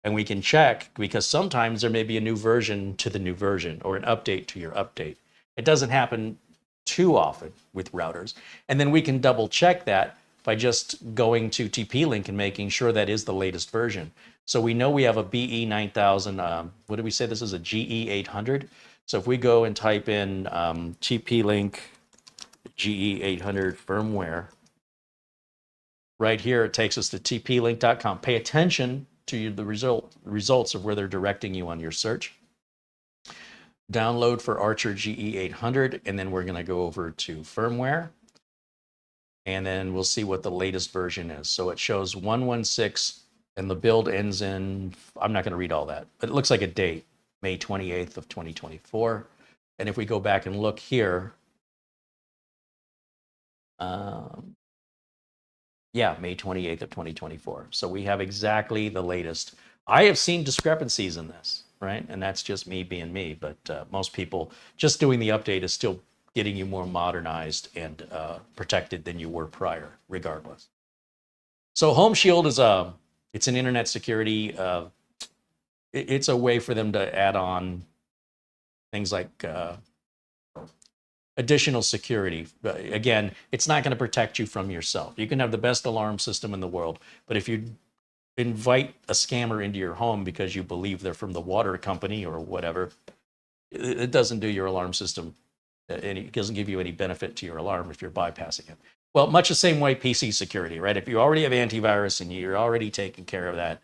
And we can check, because sometimes there may be a new version to the new version or an update to your update. It doesn't happen too often with routers. And then we can double check that by just going to TP-Link and making sure that is the latest version. So we know we have a BE19000, what did we say? This is a GE800. So if we go and type in TP-Link GE800 firmware. Right here, it takes us to tplink.com. Pay attention to the results of where they're directing you on your search. Download for Archer GE800, and then we're going to go over to firmware. And then we'll see what the latest version is. So it shows 116, and the build ends in, I'm not going to read all that, but it looks like a date, May 28th of 2024. And if we go back and look here, yeah, May 28th of 2024. So we have exactly the latest. I have seen discrepancies in this, right? And that's just me being me, but most people just doing the update is still getting you more modernized and protected than you were prior, regardless. So Home Shield is it's an internet security. It's a way for them to add on things like additional security. But again, it's not going to protect you from yourself. You can have the best alarm system in the world, but if you invite a scammer into your home because you believe they're from the water company or whatever, it doesn't do your alarm system, and it doesn't give you any benefit to your alarm if you're bypassing it. Well, much the same way PC security, right? If you already have antivirus and you're already taking care of that,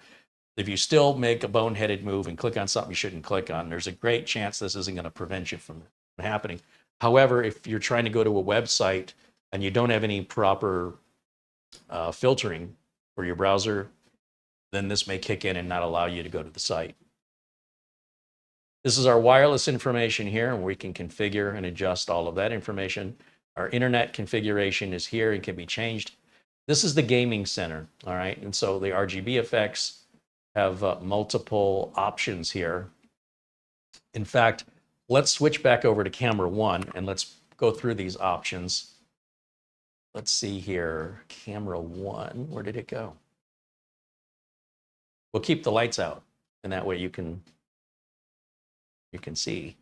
if you still make a boneheaded move and click on something you shouldn't click on, there's a great chance this isn't going to prevent you from happening. However, if you're trying to go to a website and you don't have any proper filtering for your browser, then this may kick in and not allow you to go to the site. This is our wireless information here, and we can configure and adjust all of that information. Our internet configuration is here and can be changed. This is the gaming center, all right? And so the RGB effects have multiple options here. In fact, let's switch back over to camera 1 and let's go through these options. Let's see here, camera 1, where did it go? We'll keep the lights out, and that way you can see.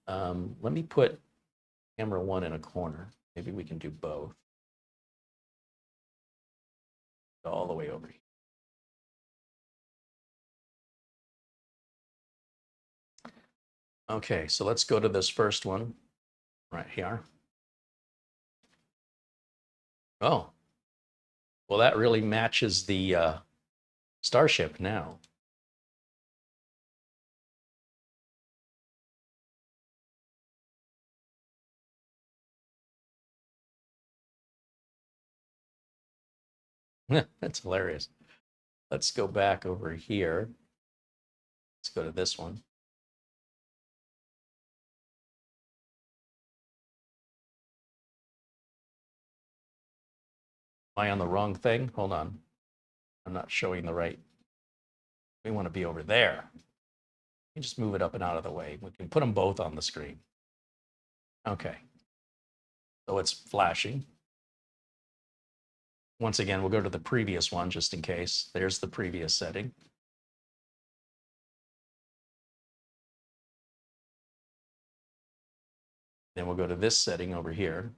Let me put camera 1 in a corner. Maybe we can do both. All the way over here. Okay, so let's go to this first one right here. Oh, well, that really matches the Starship now. That's hilarious. Let's go back over here. Let's go to this one. Am I on the wrong thing? Hold on. I'm not showing the right. We want to be over there. Let me just move it up and out of the way. We can put them both on the screen. Okay. So it's flashing. Once again, we'll go to the previous one just in case. There's the previous setting. Then we'll go to this setting over here.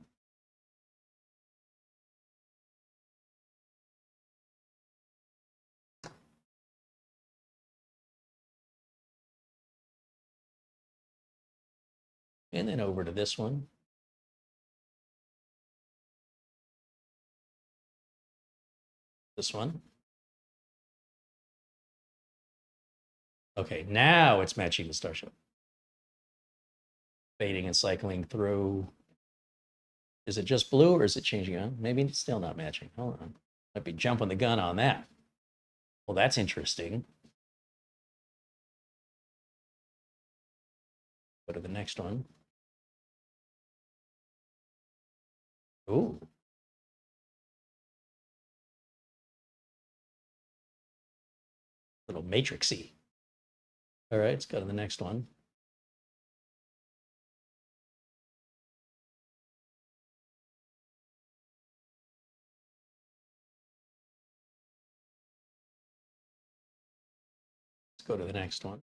And then over to this one. This one. Okay, now it's matching the Starship. Fading and cycling through. Is it just blue or is it changing on? Maybe it's still not matching. Hold on. Might be jumping the gun on that. Well, that's interesting. Go to the next one. Ooh. Little matrixy. All right, let's go to the next one. Let's go to the next one.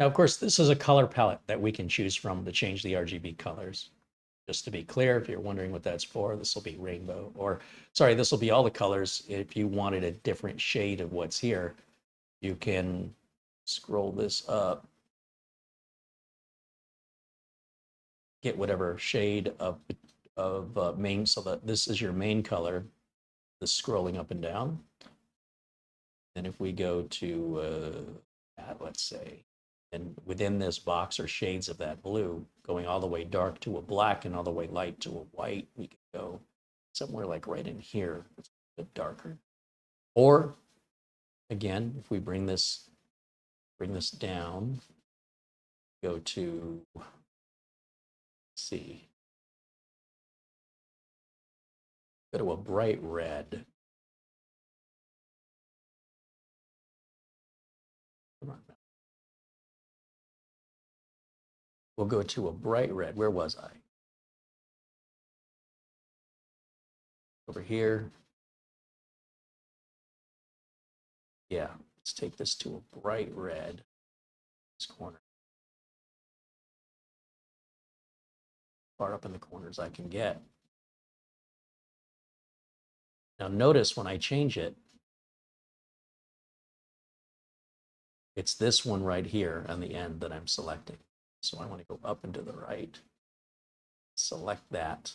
Now, of course, this is a color palette that we can choose from to change the RGB colors. Just to be clear, if you're wondering what that's for, this will be rainbow, or sorry, this will be all the colors. If you wanted a different shade of what's here, you can scroll this up get whatever shade of main, so that this is your main color, the scrolling up and down. And if we go to let's say, and within this box are shades of that blue, going all the way dark to a black and all the way light to a white. We can go somewhere like right in here, it's a bit darker. Or again, if we bring this down, go to, let's see, go to a bright red. Come on. We'll go to a bright red. Where was I? Over here. Yeah, let's take this to a bright red. This corner. Far up in the corners I can get. Now notice when I change it, it's this one right here on the end that I'm selecting. So I want to go up and to the right, select that,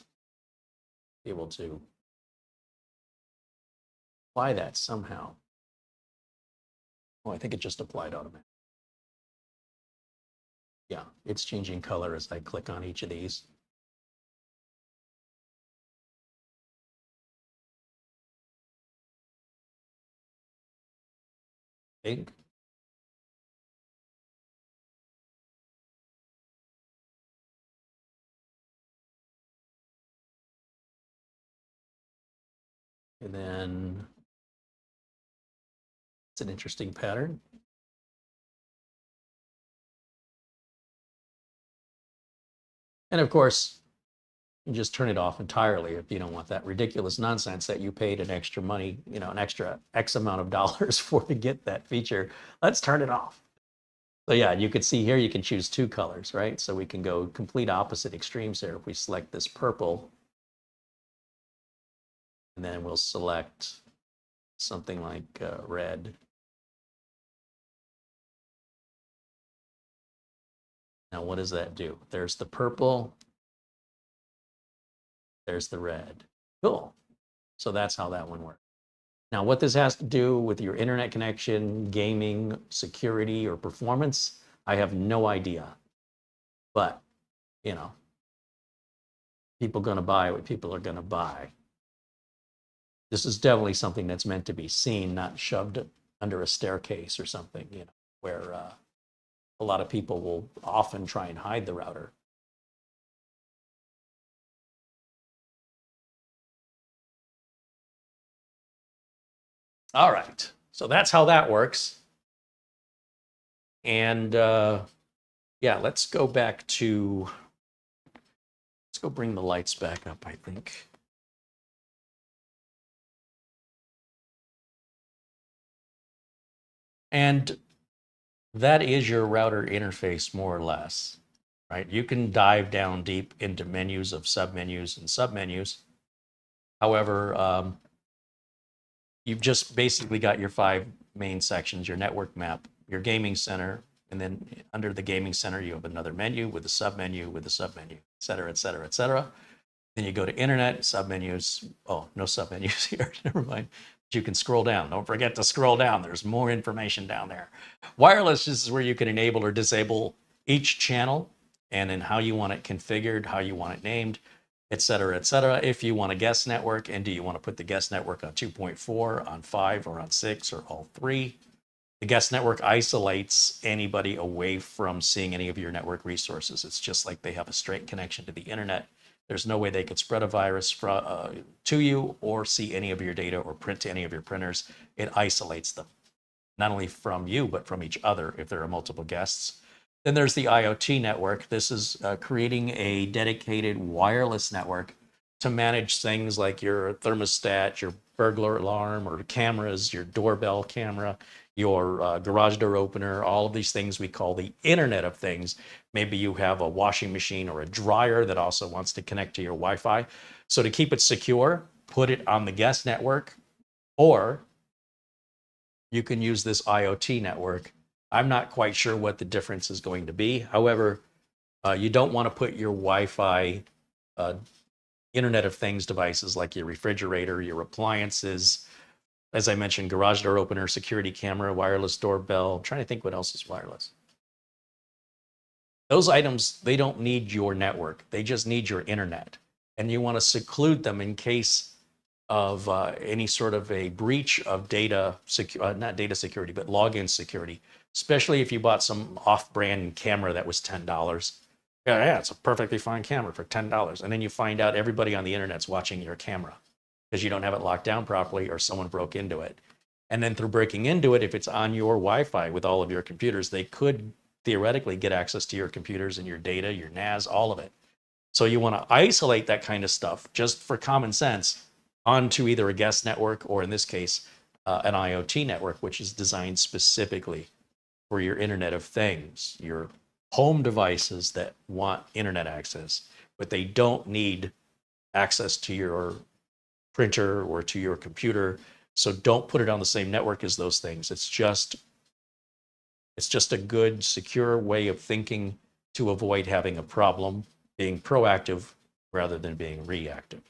be able to apply that somehow. Oh, I think it just applied automatically. Yeah, it's changing color as I click on each of these. Okay. And then it's an interesting pattern. And of course, you just turn it off entirely if you don't want that ridiculous nonsense that you paid an extra money, you know, an extra X amount of dollars for to get that feature. Let's turn it off. So yeah, you can see here, you can choose two colors, right? So we can go complete opposite extremes here. If we select this purple, and then we'll select something like red. Now, what does that do? There's the purple. There's the red. Cool. So that's how that one works. Now, what this has to do with your internet connection, gaming, security, or performance, I have no idea. But, you know, people are going to buy what people are going to buy. This is definitely something that's meant to be seen, not shoved under a staircase or something, you know, where a lot of people will often try and hide the router. All right, so that's how that works. And yeah, let's go back to, let's go bring the lights back up, I think. And that is your router interface, more or less, right? You can dive down deep into menus of submenus and submenus. However, you've just basically got your 5 main sections, your network map, your gaming center, and then under the gaming center, you have another menu with a submenu, with a submenu, et cetera, et cetera, et cetera. Then you go to internet, submenus. Oh, no submenus here, never mind. But you can scroll down. Don't forget to scroll down. There's more information down there. Wireless, this is where you can enable or disable each channel and then how you want it configured, how you want it named, et cetera, et cetera. If you want a guest network, and do you want to put the guest network on 2.4, on 5, or on 6, or all 3? The guest network isolates anybody away from seeing any of your network resources. It's just like they have a straight connection to the internet. There's no way they could spread a virus to you or see any of your data or print to any of your printers. It isolates them, not only from you, but from each other if there are multiple guests. Then there's the IoT network. This is creating a dedicated wireless network to manage things like your thermostat, your burglar alarm, or cameras, your doorbell camera, your garage door opener, all of these things we call the Internet of Things. Maybe you have a washing machine or a dryer that also wants to connect to your Wi-Fi. So to keep it secure, put it on the guest network, or you can use this IoT network. I'm not quite sure what the difference is going to be. However, You don't want to put your Wi-Fi Internet of Things devices like your refrigerator, your appliances, as I mentioned, garage door opener, security camera, wireless doorbell. I'm trying to think what else is wireless. Those items, they don't need your network. They just need your internet. And you want to seclude them in case of any sort of a breach of not data security, but login security, especially if you bought some off-brand camera that was $10. Yeah, it's a perfectly fine camera for $10. And then you find out everybody on the internet's watching your camera because you don't have it locked down properly or someone broke into it. And then through breaking into it, if it's on your Wi-Fi with all of your computers, they could theoretically get access to your computers and your data, your NAS, all of it. So you want to isolate that kind of stuff just for common sense onto either a guest network or in this case, an IoT network, which is designed specifically for your Internet of Things, your home devices that want internet access, but they don't need access to your printer or to your computer. So don't put it on the same network as those things. It's just a good, secure way of thinking to avoid having a problem, being proactive rather than being reactive.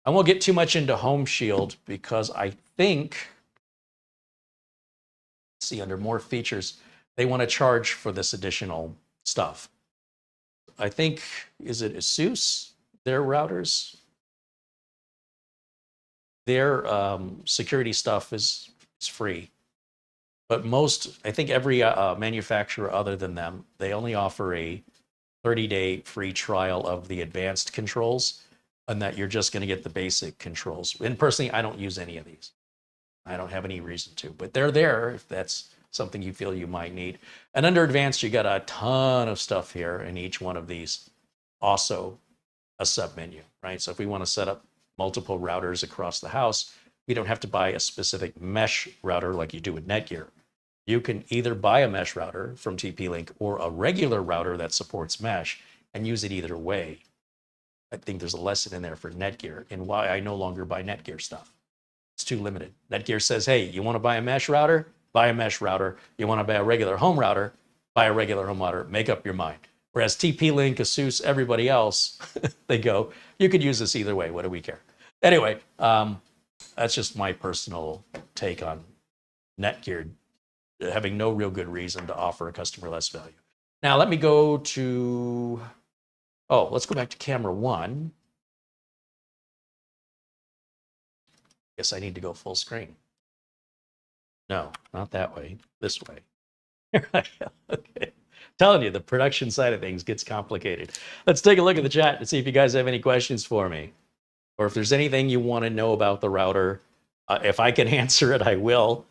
I won't get too much into Home Shield because I think, see, under more features, they want to charge for this additional stuff. I think, is it ASUS, their routers? Their security stuff is free. But most, I think every manufacturer other than them, they only offer a 30-day free trial of the advanced controls, and that you're just going to get the basic controls. And personally, I don't use any of these. I don't have any reason to, but they're there if that's something you feel you might need. And under advanced, you got a ton of stuff here in each one of these. Also a submenu, right? So if we want to set up multiple routers across the house, we don't have to buy a specific mesh router like you do with Netgear. You can either buy a mesh router from TP-Link or a regular router that supports mesh and use it either way. I think there's a lesson in there for Netgear and why I no longer buy Netgear stuff. It's too limited. Netgear says, hey, you want to buy a mesh router? Buy a mesh router. You want to buy a regular home router? Buy a regular home router. Make up your mind. Whereas TP-Link, ASUS, everybody else, they go, you could use this either way. What do we care? Anyway, that's just my personal take on Netgear having no real good reason to offer a customer less value. Now, let me go to, let's go back to camera one. Guess I need to go full screen. No, not that way, this way. Okay. Telling you, the production side of things gets complicated. Let's take a look at the chat and see if you guys have any questions for me. Or if there's anything you want to know about the router. If I can answer it, I will.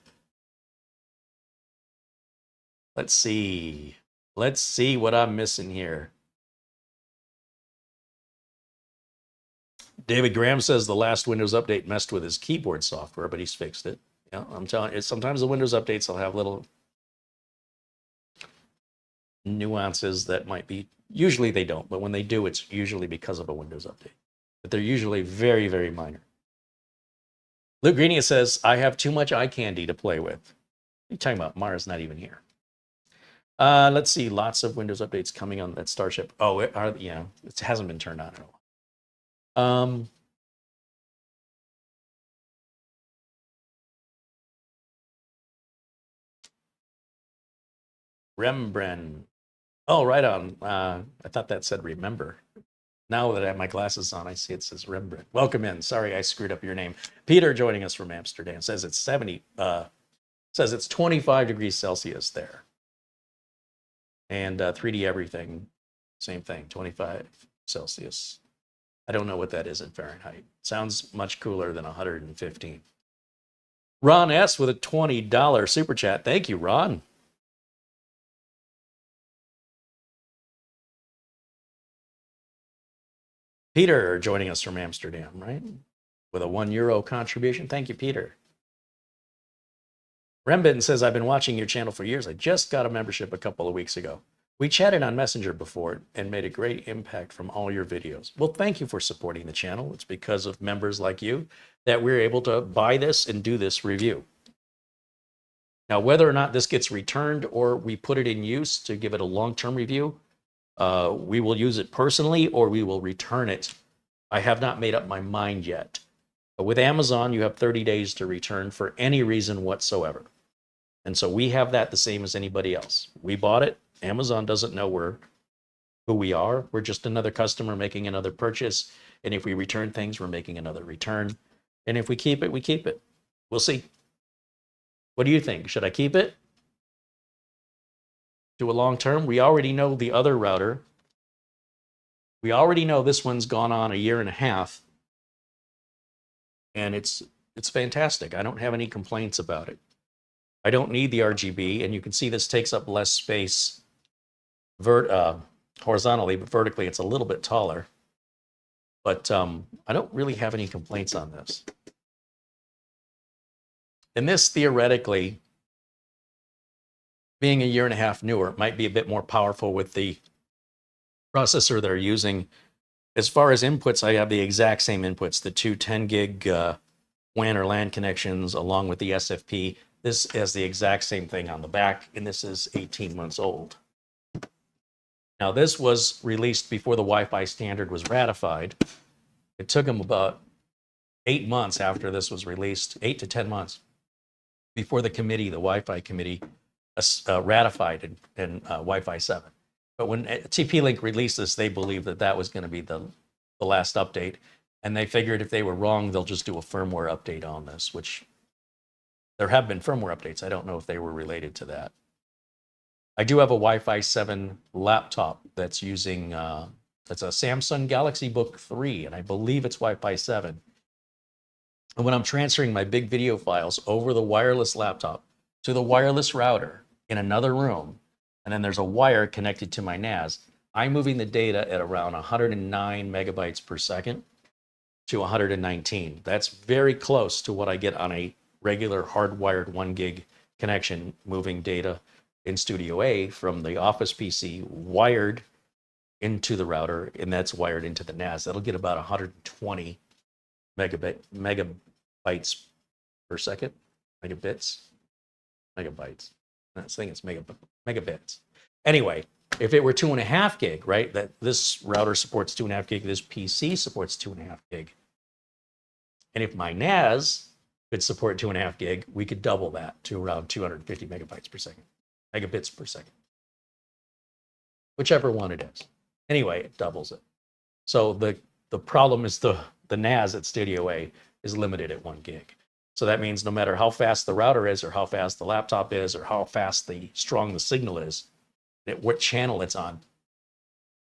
Let's see. Let's see what I'm missing here. David Graham says the last Windows update messed with his keyboard software, but he's fixed it. Yeah, I'm telling you, sometimes the Windows updates will have little nuances that might be, usually they don't, but when they do, it's usually because of a Windows update. But they're usually very, very minor. Luke Greenia says, I have too much eye candy to play with. What are you talking about? Mara's not even here. Let's see, lots of Windows updates coming on that Starship. Oh, it hasn't been turned on at all. Rembrandt. Oh, right on. I thought that said remember. Now that I have my glasses on, I see it says Rembrandt. Welcome in. Sorry, I screwed up your name. Peter joining us from Amsterdam says it's 25 degrees Celsius there. And 3D everything, same thing, 25 Celsius. I don't know what that is in Fahrenheit. Sounds much cooler than 115. Ron S. with a $20 super chat. Thank you, Ron. Peter joining us from Amsterdam, right? With a €1 contribution. Thank you, Peter. Rembin says, I've been watching your channel for years. I just got a membership a couple of weeks ago. We chatted on Messenger before and made a great impact from all your videos. Well, thank you for supporting the channel. It's because of members like you that we're able to buy this and do this review. Now, whether or not this gets returned or we put it in use to give it a long-term review, We will use it personally or we will return it. I have not made up my mind yet. But with Amazon, you have 30 days to return for any reason whatsoever. And so we have that the same as anybody else. We bought it. Amazon doesn't know who we are. We're just another customer making another purchase. And if we return things, we're making another return. And if we keep it, we keep it. We'll see. What do you think? Should I keep it? Do a long term? We already know the other router. We already know this one's gone on a year and a half. And it's fantastic. I don't have any complaints about it. I don't need the RGB, and you can see this takes up less space horizontally, but vertically it's a little bit taller. But I don't really have any complaints on this. And this, theoretically, being a year and a half newer, might be a bit more powerful with the processor they're using. As far as inputs, I have the exact same inputs, the two 10 gig WAN or LAN connections along with the SFP. This has the exact same thing on the back, and this is 18 months old. Now, this was released before the Wi-Fi standard was ratified. It took them about 8 months after this was released, 8 to 10 months, before the committee, the Wi-Fi committee, ratified in Wi-Fi 7. But when TP-Link released this, they believed that that was going to be the last update. And they figured if they were wrong, they'll just do a firmware update on this, which there have been firmware updates. I don't know if they were related to that. I do have a Wi-Fi 7 laptop that's using, that's a Samsung Galaxy Book 3, and I believe it's Wi-Fi 7. And when I'm transferring my big video files over the wireless laptop to the wireless router in another room, and then there's a wire connected to my NAS, I'm moving the data at around 109 megabytes per second to 119. That's very close to what I get on a regular hardwired 1 gig connection, moving data in Studio A from the Office PC wired into the router, and that's wired into the NAS. That'll get about 120 megabytes per second. Megabytes. I think it's megabits. Anyway, if it were 2.5 gig, right, that this router supports 2.5 gig, this PC supports 2.5 gig. And if my NAS could support 2.5 gig, we could double that to around 250 megabits per second. Whichever one it is. Anyway, it doubles it. So the problem is the NAS at Studio A is limited at 1 gig. So that means no matter how fast the router is, or how fast the laptop is, or how fast strong the signal is, what channel it's on,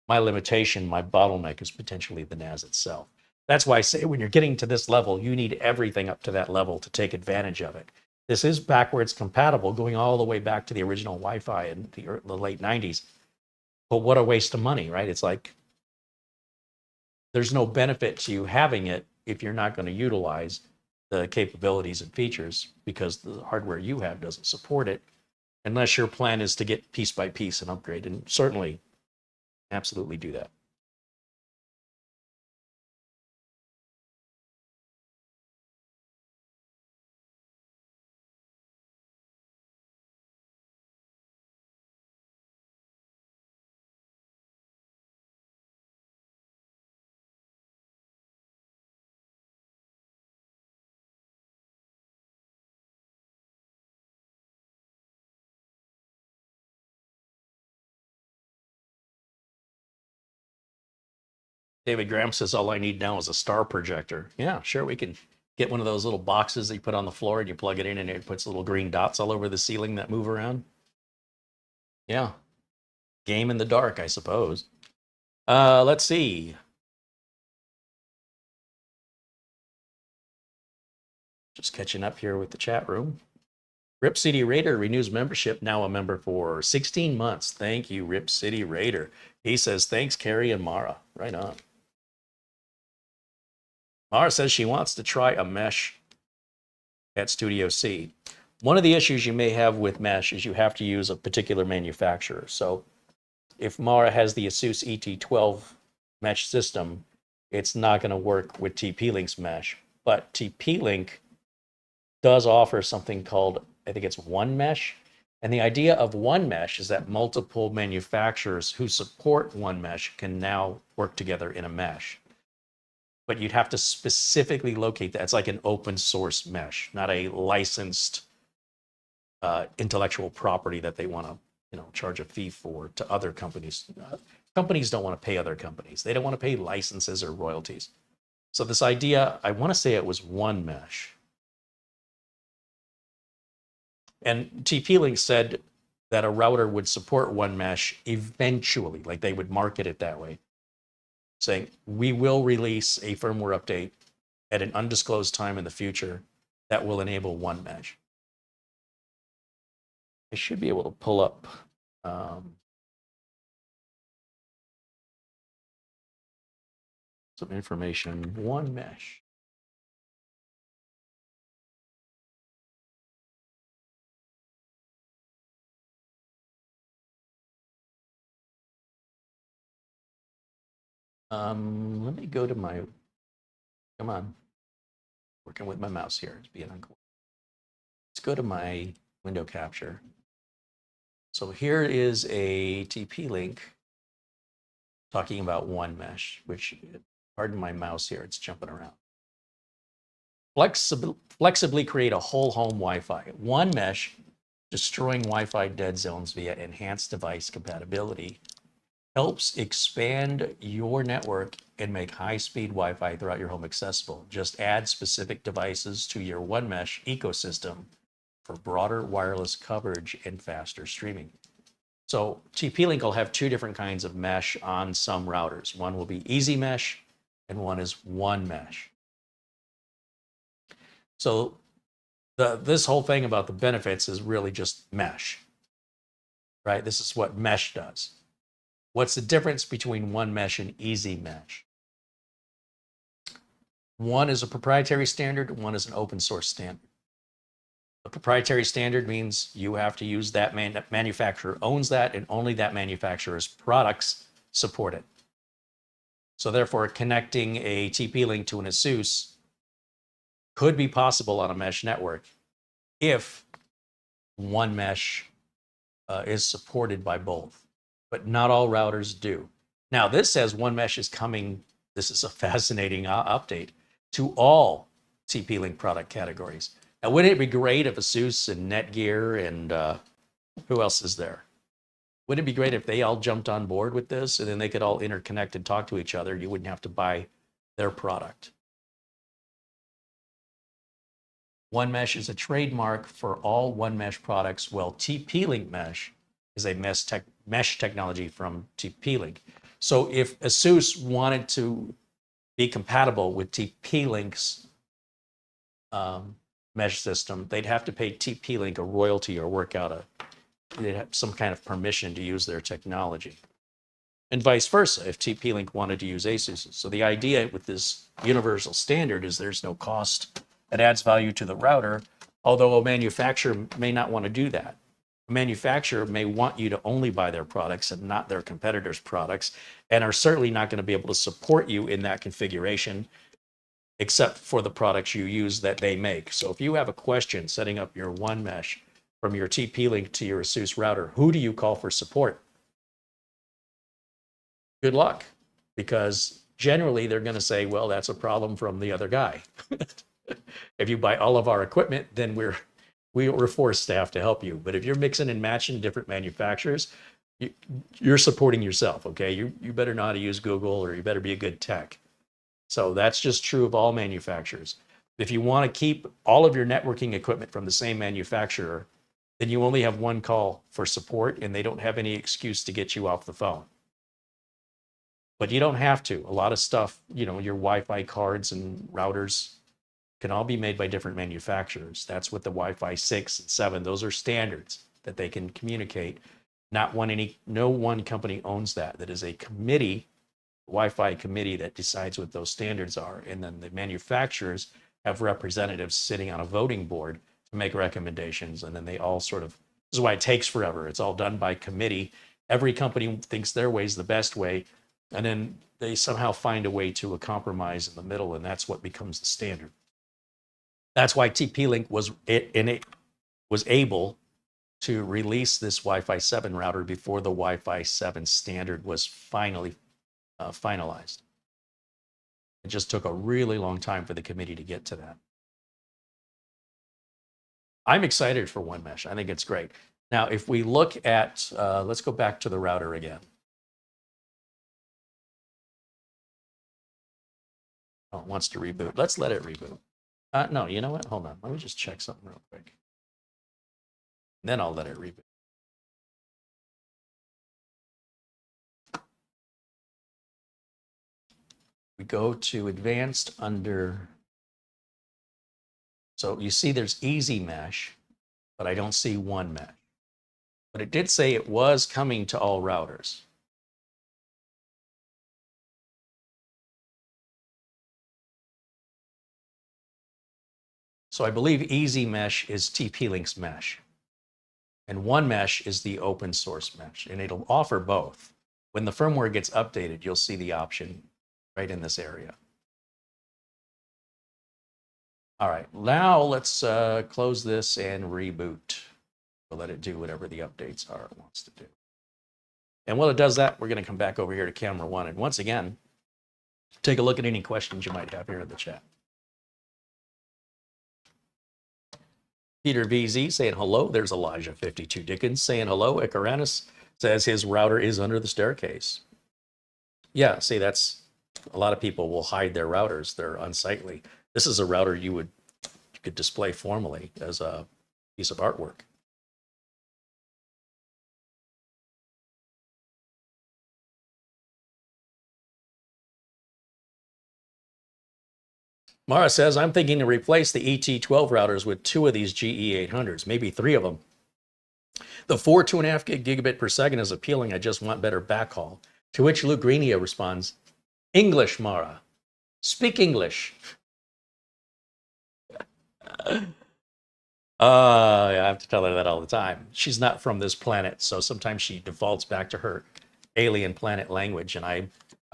my limitation, my bottleneck is potentially the NAS itself. That's why I say when you're getting to this level, you need everything up to that level to take advantage of it. This is backwards compatible, going all the way back to the original Wi-Fi in the late 90s. But what a waste of money, right? It's like there's no benefit to you having it if you're not going to utilize the capabilities and features, because the hardware you have doesn't support it, unless your plan is to get piece by piece and upgrade, and certainly absolutely do that. David Graham says, all I need now is a star projector. Yeah, sure, we can get one of those little boxes that you put on the floor and you plug it in and it puts little green dots all over the ceiling that move around. Yeah, game in the dark, I suppose. Let's see. Just catching up here with the chat room. Rip City Raider renews membership, now a member for 16 months. Thank you, Rip City Raider. He says, thanks, Carey and Mara. Right on. Mara says she wants to try a mesh at Studio C. One of the issues you may have with mesh is you have to use a particular manufacturer. So if Mara has the Asus ET12 mesh system, it's not going to work with TP-Link's mesh. But TP-Link does offer something called, I think it's One Mesh, And the idea of one mesh is that multiple manufacturers who support one mesh can now work together in a mesh. But you'd have to specifically locate that. It's like an open source mesh, not a licensed intellectual property that they want to, charge a fee for to other companies. Companies don't want to pay other companies. They don't want to pay licenses or royalties. So this idea, I want to say it was one mesh. And TP-Link said that a router would support one mesh eventually, like they would market it that way, saying, we will release a firmware update at an undisclosed time in the future that will enable one mesh. I should be able to pull up some information. One mesh. Let me go to my, come on, working with my mouse here. It's being uncool. Let's go to my window capture. So here is a TP-Link talking about one mesh, which, pardon my mouse here, it's jumping around. Flexibly create a whole home Wi-Fi. One mesh, destroying Wi-Fi dead zones via enhanced device compatibility, helps expand your network and make high-speed Wi-Fi throughout your home accessible. Just add specific devices to your one mesh ecosystem for broader wireless coverage and faster streaming. So TP-Link will have two different kinds of mesh on some routers. One will be easy mesh and one is one mesh. So this whole thing about the benefits is really just mesh, right? This is what mesh does. What's the difference between one mesh and easy mesh? One is a proprietary standard, one is an open source standard. A proprietary standard means you have to use that manufacturer owns that, and only that manufacturer's products support it. So therefore, connecting a TP-Link to an ASUS could be possible on a mesh network if one mesh is supported by both, but not all routers do. Now, this says one mesh is coming, this is a fascinating update, to all TP-Link product categories. Now, wouldn't it be great if ASUS and Netgear and who else is there? Wouldn't it be great if they all jumped on board with this and then they could all interconnect and talk to each other? You wouldn't have to buy their product. One mesh is a trademark for all one mesh products, while TP-Link mesh is a mesh technology from TP-Link. So if ASUS wanted to be compatible with TP-Link's mesh system, they'd have to pay TP-Link a royalty or work out they'd have some kind of permission to use their technology. And vice versa, if TP-Link wanted to use ASUS. So the idea with this universal standard is there's no cost that adds value to the router, although a manufacturer may not want to do that. A manufacturer may want you to only buy their products and not their competitors' products, and are certainly not going to be able to support you in that configuration, except for the products you use that they make. So if you have a question setting up your one mesh from your TP-Link to your ASUS router, who do you call for support? Good luck, because generally they're going to say, well, that's a problem from the other guy. If you buy all of our equipment, then we're forced to have to help you. But if you're mixing and matching different manufacturers, you're supporting yourself, okay? You better know how to use Google, or you better be a good tech. So that's just true of all manufacturers. If you want to keep all of your networking equipment from the same manufacturer, then you only have one call for support, and they don't have any excuse to get you off the phone. But you don't have to. A lot of stuff, your Wi-Fi cards and routers can all be made by different manufacturers. That's what the Wi-Fi 6 and 7, those are standards that they can communicate. No one company owns that. That is a committee, Wi-Fi committee, that decides what those standards are. And then the manufacturers have representatives sitting on a voting board to make recommendations. And then they all this is why it takes forever. It's all done by committee. Every company thinks their way is the best way. And then they somehow find a way to a compromise in the middle. And that's what becomes the standard. That's why TP-Link was able to release this Wi-Fi 7 router before the Wi-Fi 7 standard was finally finalized. It just took a really long time for the committee to get to that. I'm excited for One Mesh. I think it's great. Now, if we look at, let's go back to the router again. Oh, it wants to reboot. Let's let it reboot. No, you know what? Hold on. Let me just check something real quick. Then I'll let it reboot. We go to advanced under, so you see there's easy mesh, but I don't see One Mesh. But it did say it was coming to all routers. So I believe easy mesh is TP-Link's mesh. And One Mesh is the open source mesh, and it'll offer both. When the firmware gets updated, you'll see the option right in this area. All right, now let's close this and reboot. We'll let it do whatever the updates are it wants to do. And while it does that, we're going to come back over here to camera one. And once again, take a look at any questions you might have here in the chat. Peter VZ saying hello. There's Elijah 52 Dickens saying hello. Icaranus says his router is under the staircase. Yeah, see, that's a lot of people will hide their routers. They're unsightly. This is a router you could display formally as a piece of artwork. Mara says, I'm thinking to replace the ET12 routers with 2 of these GE800s, maybe 3 of them. The 4 2.5 gigabit per second is appealing. I just want better backhaul. To which Luke Greenia responds, English, Mara. Speak English. I have to tell her that all the time. She's not from this planet, so sometimes she defaults back to her alien planet language, and I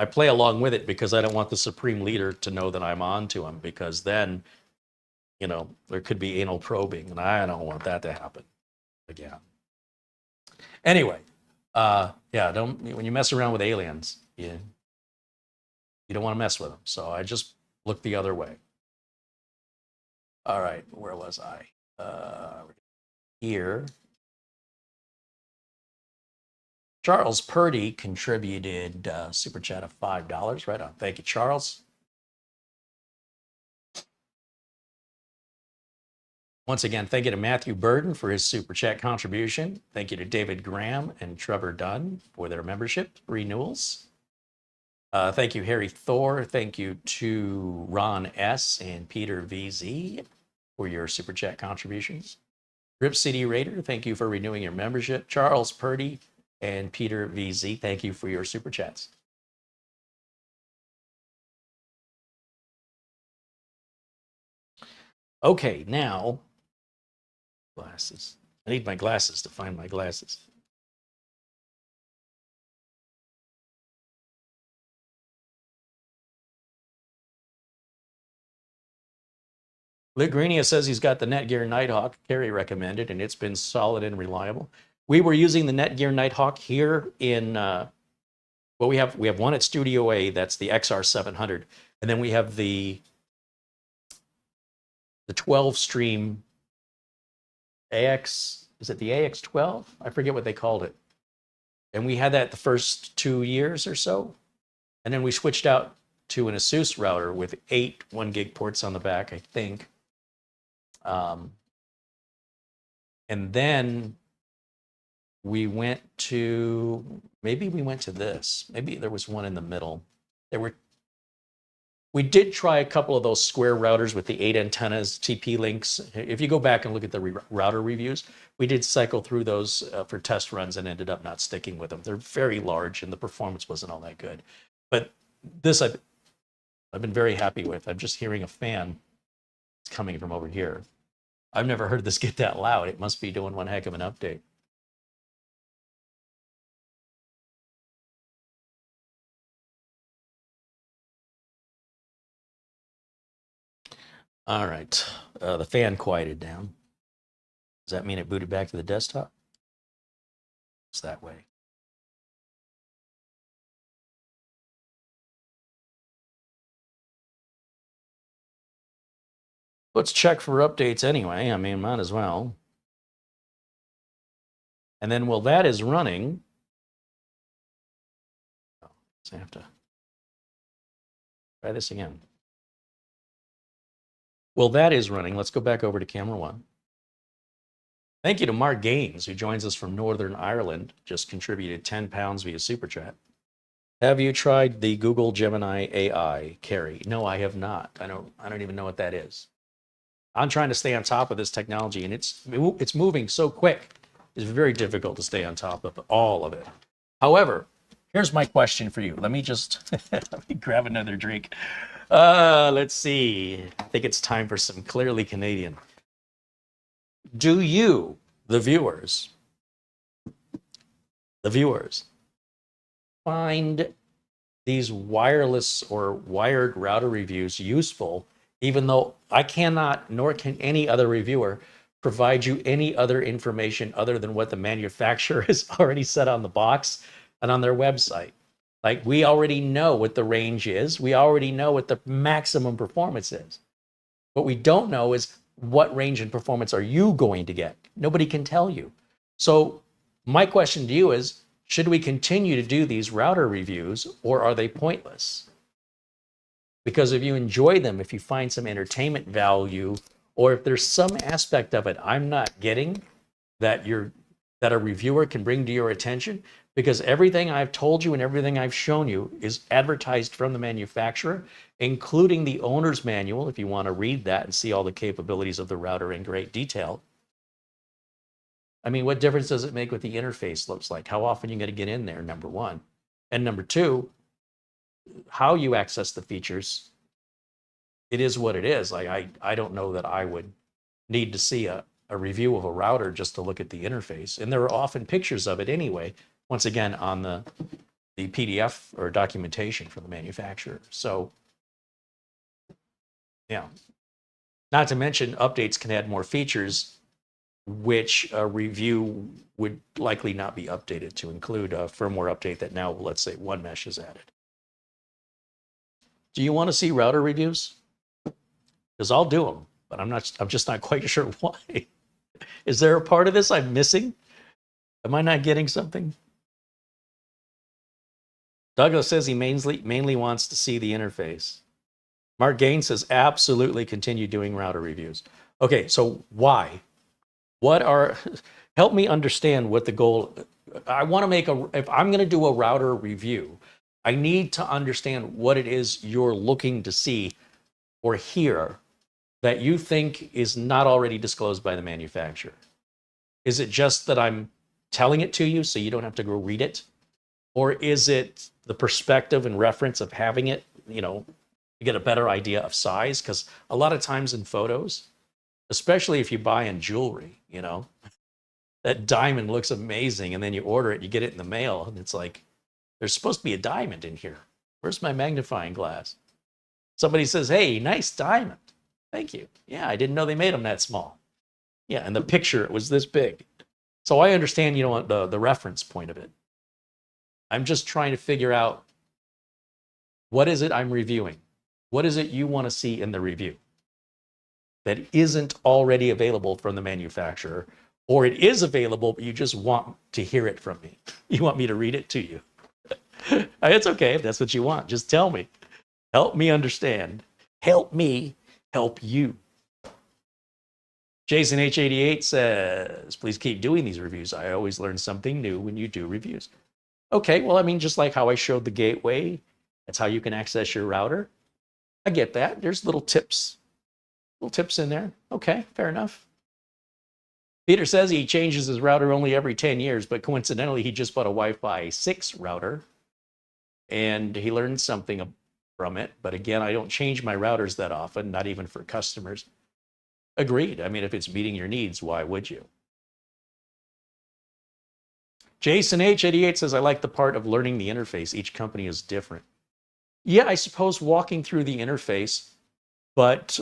play along with it because I don't want the supreme leader to know that I'm on to him, because then, you know, there could be anal probing, and I don't want that to happen again. Anyway, yeah, when you mess around with aliens, you don't want to mess with them. So I just look the other way. All right, where was I? Here. Charles Purdy contributed super chat of $5. Right on. Thank you, Charles. Once again, thank you to Matthew Burden for his super chat contribution. Thank you to David Graham and Trevor Dunn for their membership renewals. Thank you, Harry Thor. Thank you to Ron S. and Peter VZ for your super chat contributions. Rip City Raider, thank you for renewing your membership. Charles Purdy and Peter VZ, thank you for your super chats. Okay, now, glasses. I need my glasses to find my glasses. Luke Greenia says he's got the Netgear Nighthawk Carey recommended, and it's been solid and reliable. We were using the Netgear Nighthawk here in, well, we have one at Studio A, that's the XR700, and then we have the 12 stream AX, is it the AX12? I forget what they called it. And we had that the first 2 years or so. And then we switched out to an ASUS router with 8 1 gig ports on the back, I think. And then we went to, maybe we went to this. Maybe there was one in the middle. We did try a couple of those square routers with the 8 antennas, TP-Links. If you go back and look at the router reviews, we did cycle through those for test runs and ended up not sticking with them. They're very large and the performance wasn't all that good. But this I've been very happy with. I'm just hearing a fan coming from over here. I've never heard this get that loud. It must be doing one heck of an update. All right, the fan quieted down. Does that mean it booted back to the desktop? It's that way. Let's check for updates anyway. I mean, might as well. And then while that is running, so I have to try this again. Well, that is running. Let's go back over to camera 1. Thank you to Mark Gaines, who joins us from Northern Ireland, just contributed £10 via Super Chat. Have you tried the Google Gemini AI, Carey? No, I have not. I don't even know what that is. I'm trying to stay on top of this technology, and it's moving so quick. It's very difficult to stay on top of all of it. However, here's my question for you. Let me just let me grab another drink. Let's see. I think it's time for some Clearly Canadian. Do you, the viewers, find these wireless or wired router reviews useful, even though I cannot, nor can any other reviewer, provide you any other information other than what the manufacturer has already said on the box and on their website? Like, we already know what the range is. We already know what the maximum performance is. What we don't know is what range and performance are you going to get? Nobody can tell you. So my question to you is, should we continue to do these router reviews, or are they pointless? Because if you enjoy them, if you find some entertainment value, or if there's some aspect of it I'm not getting that a reviewer can bring to your attention, because everything I've told you and everything I've shown you is advertised from the manufacturer, including the owner's manual, if you want to read that and see all the capabilities of the router in great detail. I mean, what difference does it make what the interface looks like? How often you got to get in there, number one. And number two, how you access the features, it is what it is. Like, I don't know that I would need to see a review of a router just to look at the interface. And there are often pictures of it anyway, once again, on the PDF or documentation from the manufacturer. So, yeah. Not to mention, updates can add more features, which a review would likely not be updated to include a firmware update that now, let's say, One Mesh has added. Do you want to see router reviews? Because I'll do them, but I'm just not quite sure why. Is there a part of this I'm missing? Am I not getting something? Douglas says he mainly wants to see the interface. Mark Gaines says absolutely continue doing router reviews. Okay, so why? Help me understand what the goal. I want to make if I'm going to do a router review, I need to understand what it is you're looking to see or hear that you think is not already disclosed by the manufacturer. Is it just that I'm telling it to you so you don't have to go read it? Or is it the perspective and reference of having it, you get a better idea of size? Because a lot of times in photos, especially if you buy in jewelry, that diamond looks amazing, and then you order it, you get it in the mail, and it's like, there's supposed to be a diamond in here. Where's my magnifying glass? Somebody says, hey, nice diamond. Thank you. Yeah, I didn't know they made them that small. Yeah, and the picture, it was this big. So I understand, the reference point of it. I'm just trying to figure out, what is it I'm reviewing? What is it you want to see in the review that isn't already available from the manufacturer, or it is available, but you just want to hear it from me? You want me to read it to you? It's okay if that's what you want. Just tell me. Help me understand. Help me help you. Jason H88 says, please keep doing these reviews. I always learn something new when you do reviews. Okay, well, I mean, just like how I showed the gateway, that's how you can access your router. I get that. There's little tips in there. Okay, fair enough. Peter says he changes his router only every 10 years, but coincidentally, he just bought a Wi-Fi 6 router, and he learned something from it. But again, I don't change my routers that often, not even for customers. Agreed. I mean, if it's meeting your needs, why would you? Jason H88 says, I like the part of learning the interface. Each company is different. Yeah, I suppose walking through the interface, but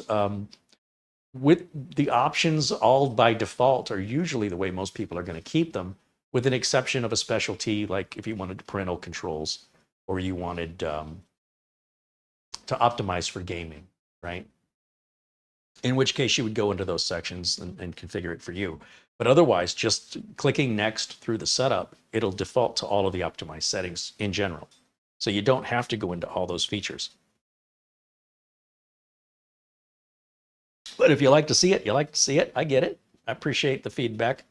with the options all by default are usually the way most people are going to keep them, with an exception of a specialty, like if you wanted parental controls or you wanted to optimize for gaming, right? In which case you would go into those sections and configure it for you. But otherwise, just clicking next through the setup, it'll default to all of the optimized settings in general. So you don't have to go into all those features. But if you like to see it, you like to see it. I get it. I appreciate the feedback.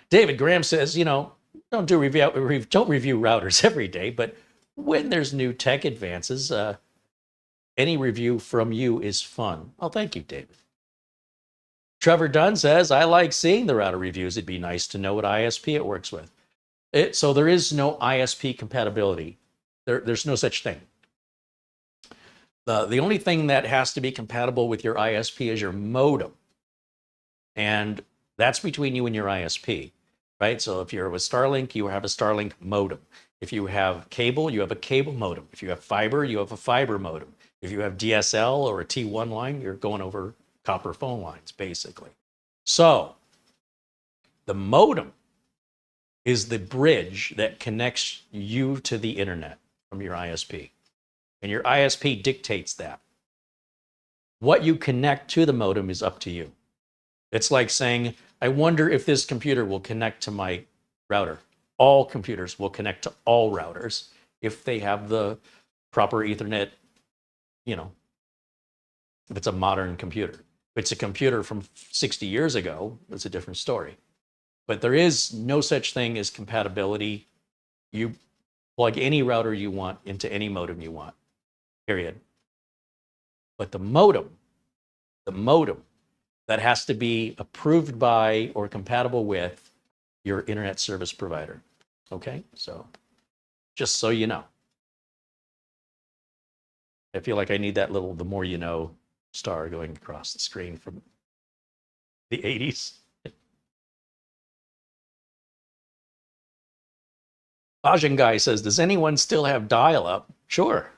David Graham says, you know, don't review routers every day, but when there's new tech advances, any review from you is fun. Oh, thank you, David. Trevor Dunn says, I like seeing the router reviews. It'd be nice to know what ISP it works with. So there is no ISP compatibility. There's no such thing. The only thing that has to be compatible with your ISP is your modem. And that's between you and your ISP, right? So if you're with Starlink, you have a Starlink modem. If you have cable, you have a cable modem. If you have fiber, you have a fiber modem. If you have DSL or a T1 line, you're going over copper phone lines, basically. So the modem is the bridge that connects you to the internet from your ISP. And your ISP dictates that. What you connect to the modem is up to you. It's like saying, I wonder if this computer will connect to my router. All computers will connect to all routers if they have the proper Ethernet, you know, if it's a modern computer. If it's a computer from 60 years ago, it's a different story. But there is no such thing as compatibility. You plug any router you want into any modem you want, period. But the modem that has to be approved by or compatible with your internet service provider. Okay, so just so you know. I feel like I need that little the more you know star going across the screen from the 80s. Bajan Guy says, does anyone still have dial-up? Sure.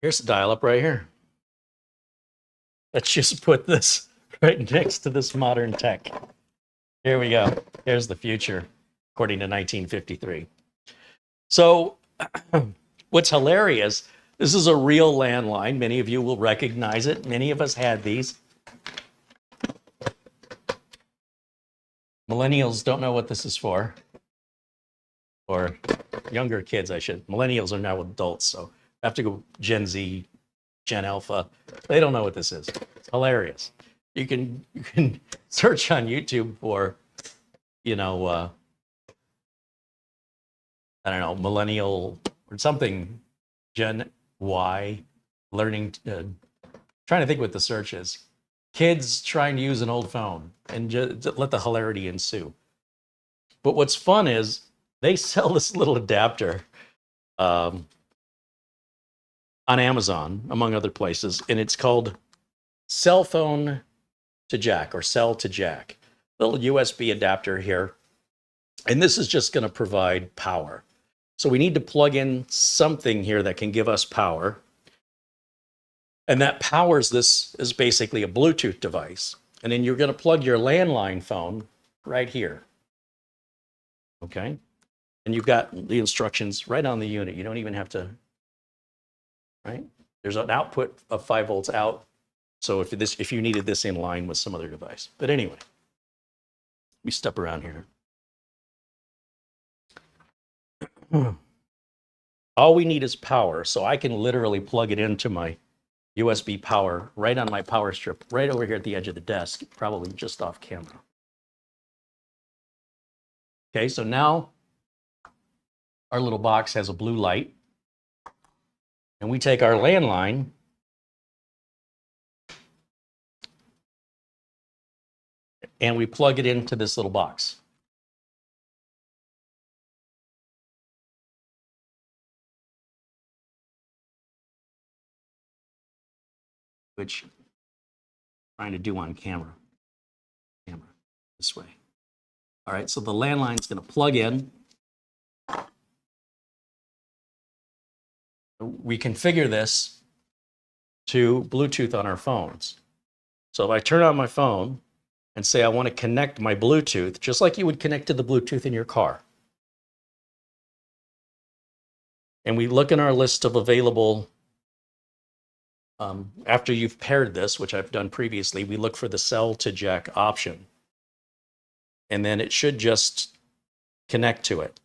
Here's the dial-up right here. Let's just put this right next to this modern tech. Here we go. Here's the future, according to 1953. So what's hilarious, this is a real landline. Many of you will recognize it. Many of us had these. Millennials don't know what this is for. Or younger kids, I should. Millennials are now adults, so I have to go Gen Z, Gen Alpha. They don't know what this is. It's hilarious. You can search on YouTube for, you know, I don't know, millennial or something, Gen Y, learning, trying to think what the search is. Kids trying to use an old phone and just let the hilarity ensue. But what's fun is they sell this little adapter on Amazon, among other places, and it's called cell phone to jack or cell to jack. Little USB adapter here. And this is just going to provide power. So we need to plug in something here that can give us power. And that powers this is basically a Bluetooth device. And then you're going to plug your landline phone right here. Okay? And you've got the instructions right on the unit. You don't even have to, right? There's an output of 5 volts out. So if you needed this in line with some other device. But anyway, let me step around here. All we need is power. So I can literally plug it into my USB power right on my power strip, right over here at the edge of the desk, probably just off camera. Okay, so now our little box has a blue light. And we take our landline and we plug it into this little box. Which I'm trying to do on camera. this way. All right, so the landline is going to plug in. We configure this to Bluetooth on our phones. So if I turn on my phone and say I want to connect my Bluetooth, just like you would connect to the Bluetooth in your car. And we look in our list of available, after you've paired this, which I've done previously, we look for the cell to jack option. And then it should just connect to it.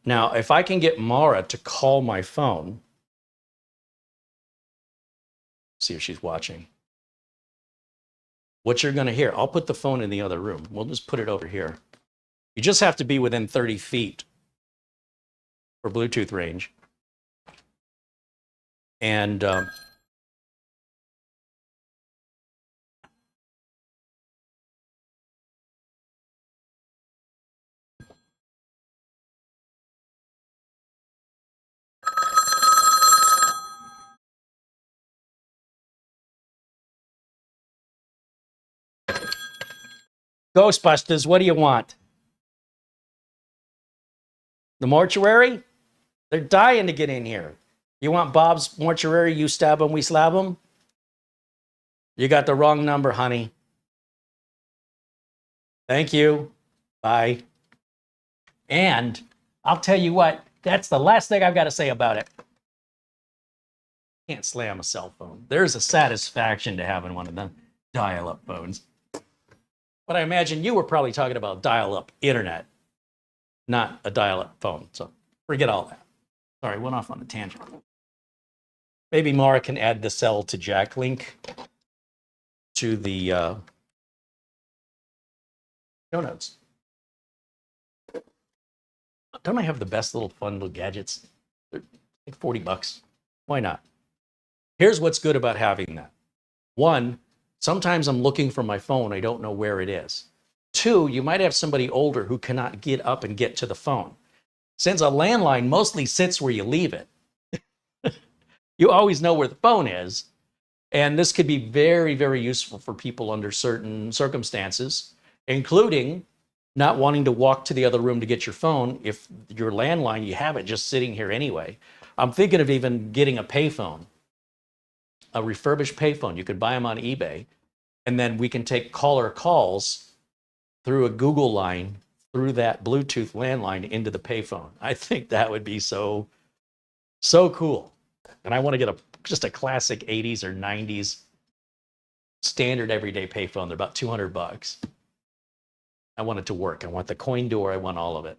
Now, if I can get Mara to call my phone, see if she's watching. What you're going to hear, I'll put the phone in the other room. We'll just put it over here. You just have to be within 30 feet for Bluetooth range. And Ghostbusters, what do you want? The mortuary? They're dying to get in here. You want Bob's mortuary? You stab him, we slab him? You got the wrong number, honey. Thank you. Bye. And I'll tell you what, that's the last thing I've got to say about it. Can't slam a cell phone. There's a satisfaction to having one of them dial-up phones. But I imagine you were probably talking about dial-up internet, not a dial-up phone. So forget all that. Sorry, went off on a tangent. Maybe Mara can add the cell to jack link to the show notes. Don't I have the best little fun little gadgets? They're like $40. Why not? Here's what's good about having that. One, sometimes I'm looking for my phone. I don't know where it is. Two, you might have somebody older who cannot get up and get to the phone. Since a landline mostly sits where you leave it, you always know where the phone is. And this could be very, very useful for people under certain circumstances, including not wanting to walk to the other room to get your phone. If your landline, you have it just sitting here anyway. I'm thinking of even getting a payphone, a refurbished payphone. You could buy them on eBay, and then we can take caller calls through a Google line, through that Bluetooth landline into the payphone. I think that would be so cool. And I want to get just a classic 80s or 90s standard everyday payphone. They're about $200. I want it to work. I want the coin door. I want all of it.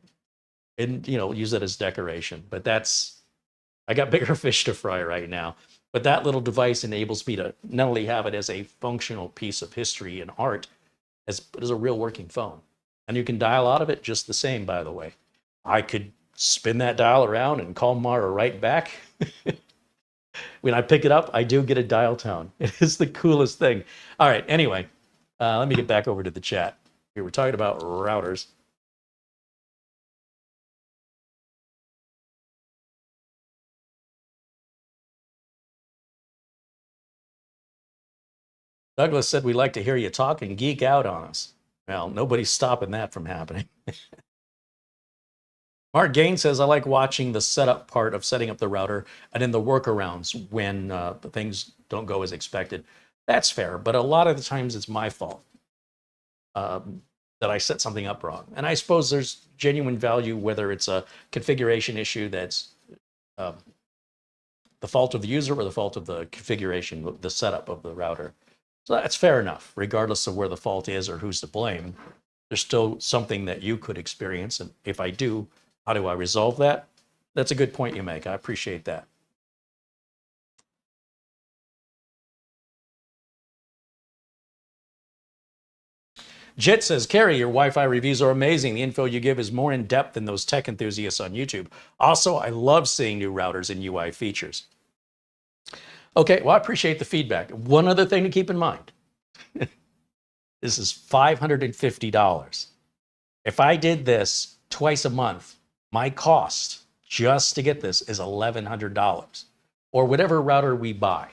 And, use it as decoration. But I got bigger fish to fry right now. But that little device enables me to not only have it as a functional piece of history and art, but as a real working phone. And you can dial out of it just the same, by the way. I could spin that dial around and call Mara right back. When I pick it up, I do get a dial tone. It is the coolest thing. All right, anyway, let me get back over to the chat. Here, we're talking about routers. Douglas said, we like to hear you talk and geek out on us. Well, nobody's stopping that from happening. Mark Gain says, I like watching the setup part of setting up the router and then the workarounds when things don't go as expected. That's fair, but a lot of the times it's my fault that I set something up wrong. And I suppose there's genuine value, whether it's a configuration issue that's the fault of the user or the fault of the configuration, the setup of the router. So that's fair enough, regardless of where the fault is or who's to blame. There's still something that you could experience. And if I do, how do I resolve that? That's a good point you make. I appreciate that. Jit says, Carey, your Wi-Fi reviews are amazing. The info you give is more in depth than those tech enthusiasts on YouTube. Also, I love seeing new routers and UI features. Okay, well, I appreciate the feedback. One other thing to keep in mind. This is $550. If I did this twice a month, my cost just to get this is $1,100 or whatever router we buy.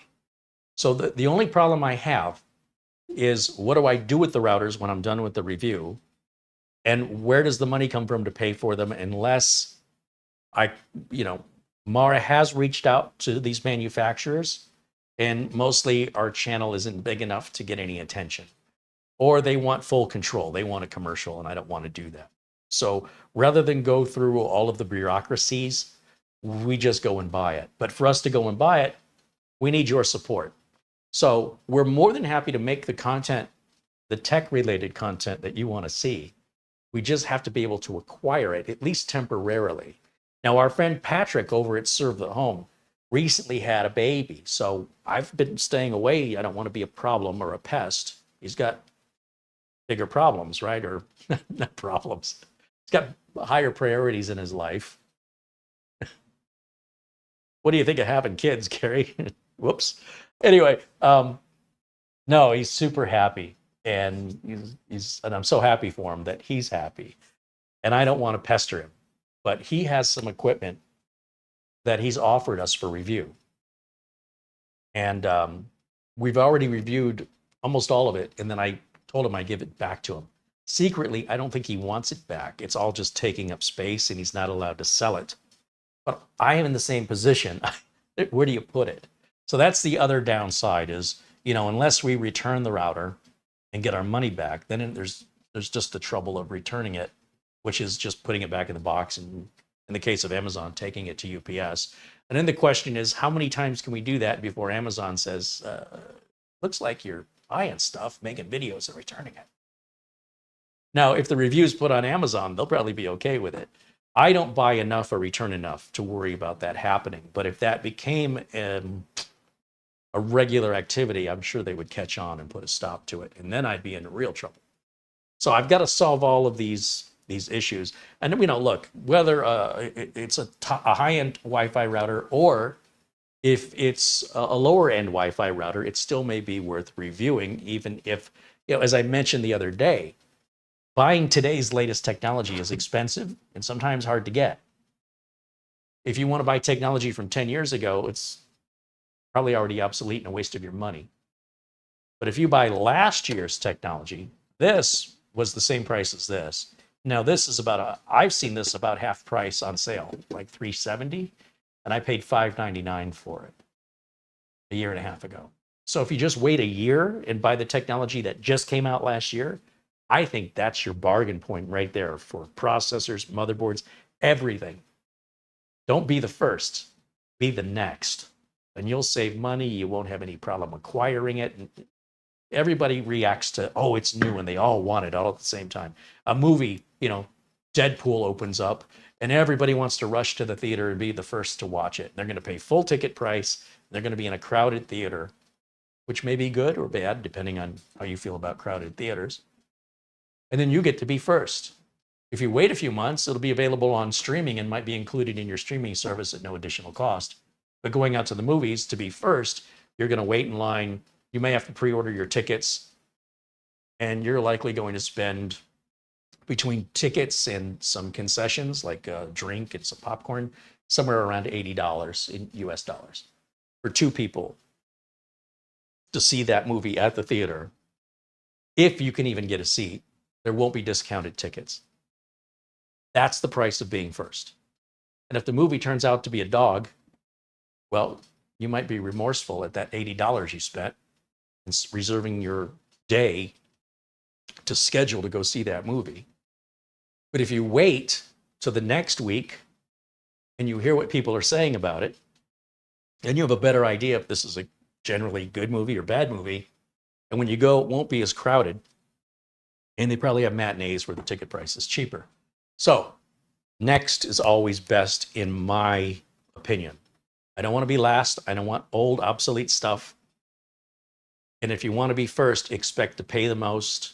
So the only problem I have is what do I do with the routers when I'm done with the review? And where does the money come from to pay for them unless I, Mara has reached out to these manufacturers, and mostly our channel isn't big enough to get any attention. Or they want full control. They want a commercial, and I don't want to do that. So rather than go through all of the bureaucracies, we just go and buy it. But for us to go and buy it, we need your support. So we're more than happy to make the content, the tech-related content that you want to see. We just have to be able to acquire it, at least temporarily. Now, our friend Patrick over at Serve the Home recently had a baby. So I've been staying away. I don't want to be a problem or a pest. He's got bigger problems, right? Or not problems. He's got higher priorities in his life. What do you think of having kids, Carey? Whoops. Anyway, no, he's super happy. And and I'm so happy for him that he's happy. And I don't want to pester him. But he has some equipment that he's offered us for review. And we've already reviewed almost all of it. And then I told him I'd give it back to him. Secretly, I don't think he wants it back. It's all just taking up space and he's not allowed to sell it. But I am in the same position. Where do you put it? So that's the other downside is, unless we return the router and get our money back, then there's just the trouble of returning it, which is just putting it back in the box and, in the case of Amazon, taking it to UPS. And then the question is, how many times can we do that before Amazon says, looks like you're buying stuff, making videos and returning it? Now, if the review's put on Amazon, they'll probably be okay with it. I don't buy enough or return enough to worry about that happening. But if that became a regular activity, I'm sure they would catch on and put a stop to it. And then I'd be in real trouble. So I've got to solve all of these issues. And look, whether it's a high-end Wi-Fi router or if it's a lower-end Wi-Fi router, it still may be worth reviewing, even if, as I mentioned the other day, buying today's latest technology is expensive and sometimes hard to get. If you want to buy technology from 10 years ago, it's probably already obsolete and a waste of your money. But if you buy last year's technology, this was the same price as this. Now this is I've seen this about half price on sale, like $370, and I paid $599 for it a year and a half ago. So if you just wait a year and buy the technology that just came out last year, I think that's your bargain point right there for processors, motherboards, everything. Don't be the first, be the next. And you'll save money, you won't have any problem acquiring it. Everybody reacts to, oh, it's new, and they all want it all at the same time. A movie, Deadpool opens up, and everybody wants to rush to the theater and be the first to watch it. They're going to pay full ticket price. They're going to be in a crowded theater, which may be good or bad, depending on how you feel about crowded theaters. And then you get to be first. If you wait a few months, it'll be available on streaming and might be included in your streaming service at no additional cost. But going out to the movies to be first, you're going to wait in line. You may have to pre-order your tickets, and you're likely going to spend between tickets and some concessions like a drink and some popcorn, somewhere around $80 in US dollars for two people to see that movie at the theater. If you can even get a seat, there won't be discounted tickets. That's the price of being first. And if the movie turns out to be a dog, well, you might be remorseful at that $80 you spent and reserving your day to schedule to go see that movie. But if you wait till the next week and you hear what people are saying about it, then you have a better idea if this is a generally good movie or bad movie. And when you go, it won't be as crowded. And they probably have matinees where the ticket price is cheaper. So next is always best in my opinion. I don't want to be last. I don't want old, obsolete stuff. And if you want to be first, expect to pay the most,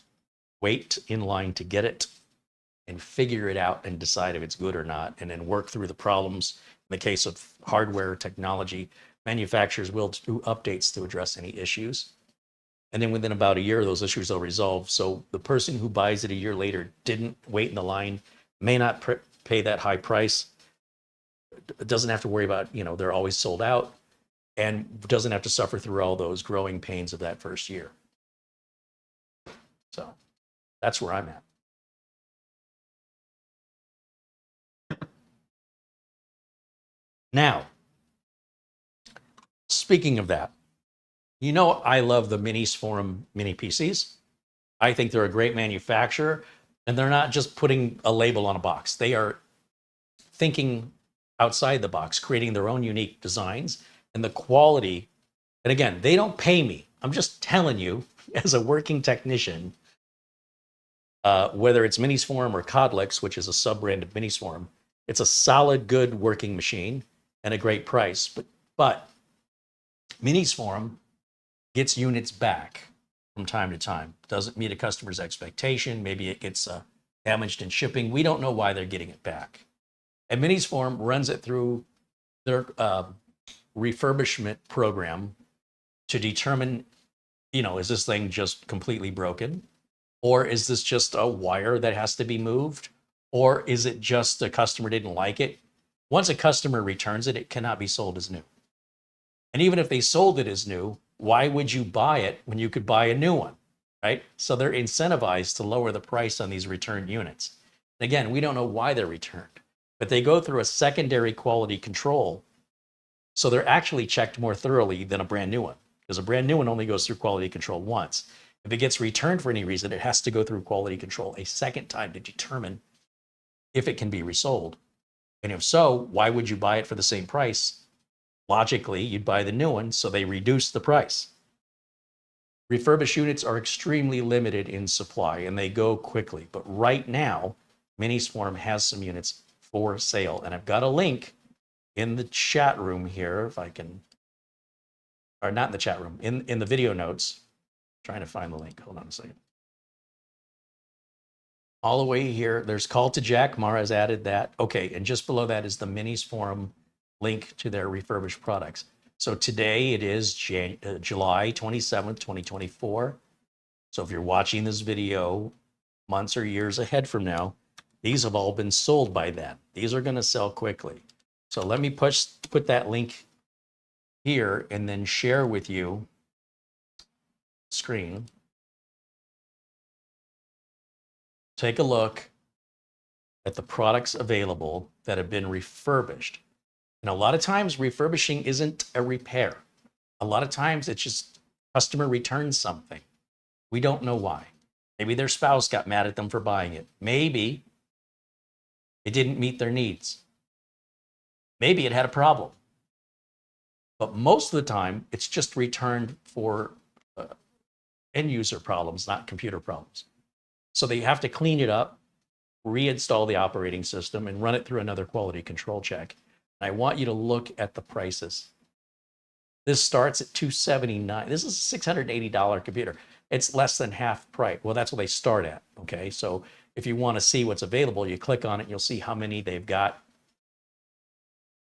wait in line to get it, and figure it out and decide if it's good or not, and then work through the problems. In the case of hardware technology, manufacturers will do updates to address any issues. And then within about a year, those issues will resolve. So the person who buys it a year later didn't wait in the line, may not pay that high price, doesn't have to worry about, they're always sold out, and doesn't have to suffer through all those growing pains of that first year. That's where I'm at. Now, speaking of that, you know I love the Minis Forum mini PCs. I think they're a great manufacturer, and they're not just putting a label on a box. They are thinking outside the box, creating their own unique designs, and the quality. And again, they don't pay me. I'm just telling you, as a working technician, whether it's Minis Forum or Codlix, which is a sub-brand of Minis Forum, it's a solid, good working machine and a great price. But Minis Forum gets units back from time to time. Doesn't meet a customer's expectation. Maybe it gets damaged in shipping. We don't know why they're getting it back. And Minis Forum runs it through their refurbishment program to determine, is this thing just completely broken? Or is this just a wire that has to be moved? Or is it just a customer didn't like it? Once a customer returns it, it cannot be sold as new. And even if they sold it as new, why would you buy it when you could buy a new one, right? So they're incentivized to lower the price on these returned units. And again, we don't know why they're returned, but they go through a secondary quality control. So they're actually checked more thoroughly than a brand new one, because a brand new one only goes through quality control once. If it gets returned for any reason, it has to go through quality control a second time to determine if it can be resold. And if so, why would you buy it for the same price? Logically, you'd buy the new one, so they reduce the price. Refurbished units are extremely limited in supply, and they go quickly. But right now, Minis Forum has some units for sale. And I've got a link in the chat room here, if I can, or not in the chat room, in the video notes. Trying to find the link. Hold on a second. All the way here, there's Call to Jack. Mara's added that. Okay, and just below that is the Minis Forum link to their refurbished products. So today it is July 27th, 2024. So if you're watching this video months or years ahead from now, these have all been sold by then. These are going to sell quickly. So let me put that link here and then share with you screen. Take a look at the products available that have been refurbished. And a lot of times refurbishing isn't a repair. A lot of times it's just customer returns something. We don't know why. Maybe their spouse got mad at them for buying it. Maybe it didn't meet their needs. Maybe it had a problem. But most of the time, it's just returned for end user problems, not computer problems. So they have to clean it up, reinstall the operating system, and run it through another quality control check. And I want you to look at the prices. This starts at $279. This is a $680 computer. It's less than half price. Well, that's what they start at, okay? So if you want to see what's available, you click on it, you'll see how many they've got.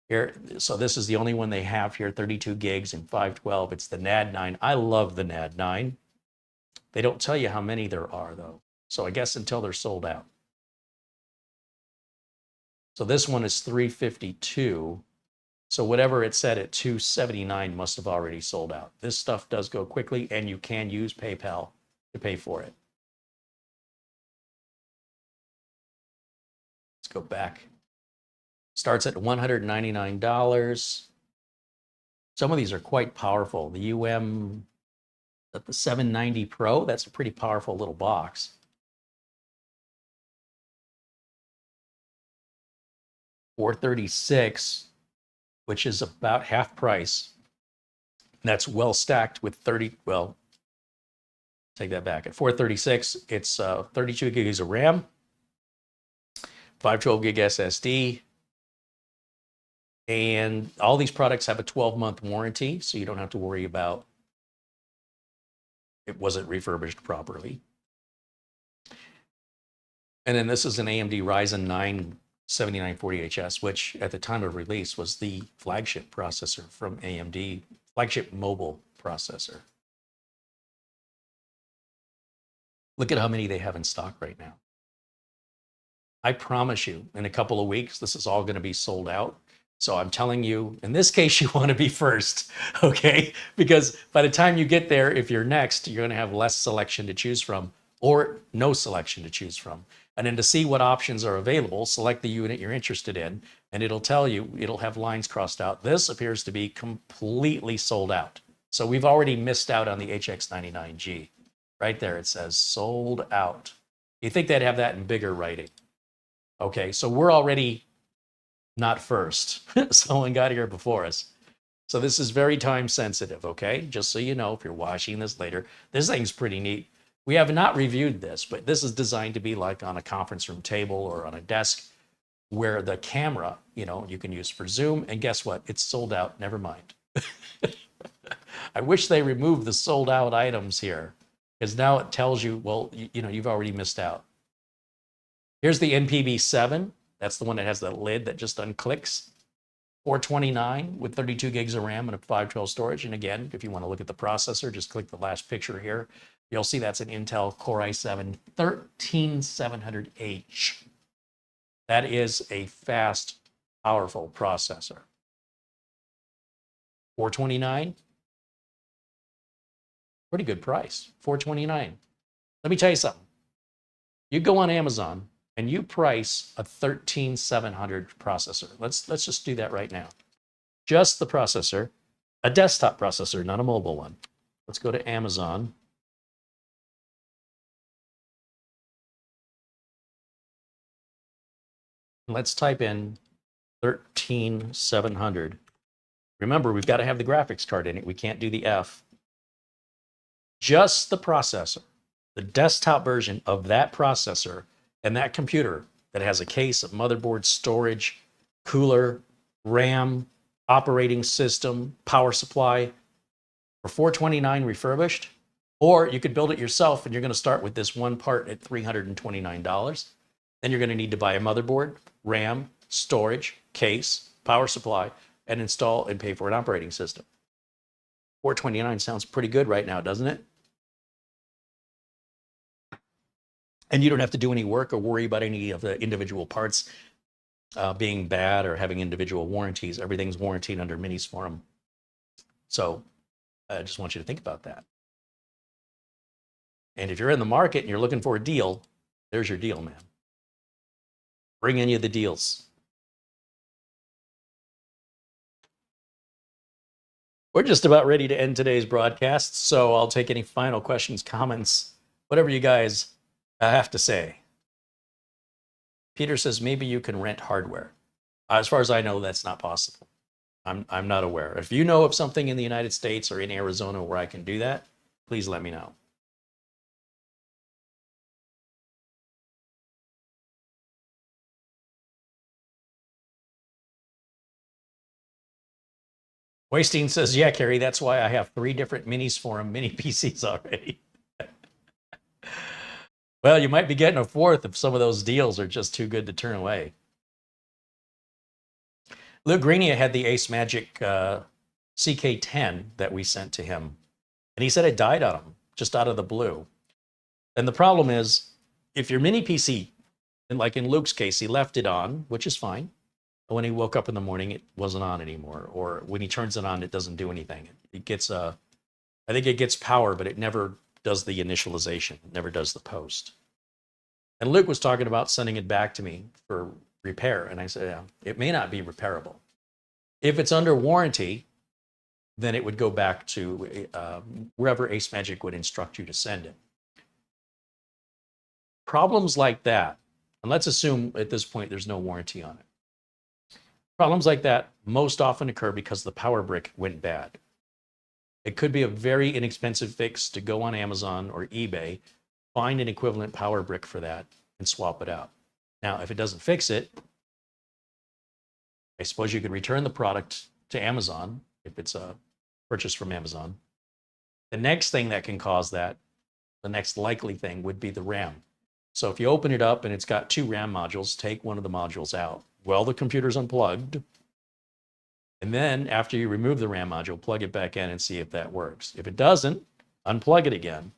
Here, so this is the only one they have here, 32 gigs and 512. It's the NAD9. I love the NAD9. They don't tell you how many there are, though. So I guess until they're sold out. So this one is 352. So whatever it said at 279 must have already sold out. This stuff does go quickly, and you can use PayPal to pay for it. Let's go back. Starts at $199. Some of these are quite powerful. The the 790 Pro, that's a pretty powerful little box. $436, which is about half price. That's well stacked with 30, well, take that back. At $436, it's 32 gigs of RAM, 512 gig SSD, and all these products have a 12-month warranty, so you don't have to worry about it wasn't refurbished properly. And then this is an AMD Ryzen 9 7940HS, which at the time of release was the flagship processor from AMD, flagship mobile processor. Look at how many they have in stock right now. I promise you, in a couple of weeks, this is all going to be sold out. So I'm telling you, in this case, you want to be first, okay? Because by the time you get there, if you're next, you're going to have less selection to choose from. or no selection to choose from. And then to see what options are available, select the unit you're interested in, and it'll tell you, it'll have lines crossed out. This appears to be completely sold out. So we've already missed out on the HX99G. Right there, it says sold out. You think they'd have that in bigger writing. Okay, so we're already not first. Someone got here before us. So this is very time sensitive, okay? Just so you know, if you're watching this later, this thing's pretty neat. We have not reviewed this, but this is designed to be like on a conference room table or on a desk where the camera, you know, you can use for Zoom. And guess what? It's sold out. Never mind. I wish they removed the sold out items here, because now it tells you, well, you know, you've already missed out. Here's the NPB7. That's the one that has the lid that just unclicks. 429 with 32 gigs of RAM and a 512 storage. And again, if you want to look at the processor, just click the last picture here. You'll see that's an Intel Core i7 13700H. That is a fast, powerful processor. 429. Pretty good price, $429. Let me tell you something. You go on Amazon and you price a 13700 processor. Let's just do that right now. Just the processor, a desktop processor, not a mobile one. Let's go to Amazon. Let's type in 13700. Remember, we've got to have the graphics card in it. We can't do the F. Just the processor, the desktop version of that processor and that computer that has a case of motherboard, storage, cooler, RAM, operating system, power supply for $429 refurbished. Or you could build it yourself, and you're going to start with this one part at $329. Then you're going to need to buy a motherboard, RAM, storage, case, power supply, and install and pay for an operating system. $429 sounds pretty good right now, doesn't it? And you don't have to do any work or worry about any of the individual parts being bad or having individual warranties. Everything's warranted under Mini's Forum. So I just want you to think about that. And if you're in the market and you're looking for a deal, there's your deal, man. Bring any of the deals. We're just about ready to end today's broadcast, so I'll take any final questions, comments, whatever you guys have to say. Peter says maybe you can rent hardware. As far as I know, that's not possible. I'm not aware. If you know of something in the United States or in Arizona where I can do that, please let me know. Waystein says, yeah, Carey, that's why I have 3 different Minis Forum mini PCs already. Well, you might be getting a 4th if some of those deals are just too good to turn away. Luke Greenia had the Ace Magic CK10 that we sent to him. And he said it died on him, just out of the blue. And the problem is, if your mini PC, and like in Luke's case, he left it on, which is fine. But when he woke up in the morning, it wasn't on anymore. Or when he turns it on, it doesn't do anything. It gets, I think it gets power, but it never does the initialization. It never does the post. And Luke was talking about sending it back to me for repair. And I said, yeah, it may not be repairable. If it's under warranty, then it would go back to wherever Ace Magic would instruct you to send it. Problems like that, and let's assume at this point there's no warranty on it. Problems like that most often occur because the power brick went bad. It could be a very inexpensive fix to go on Amazon or eBay, find an equivalent power brick for that, and swap it out. Now, if it doesn't fix it, I suppose you could return the product to Amazon if it's a purchase from Amazon. The next thing that can cause that, the next likely thing, would be the RAM. So if you open it up and it's got 2 RAM modules, take one of the modules out. Well, the computer's unplugged. And then after you remove the RAM module, plug it back in and see if that works. If it doesn't, unplug it again.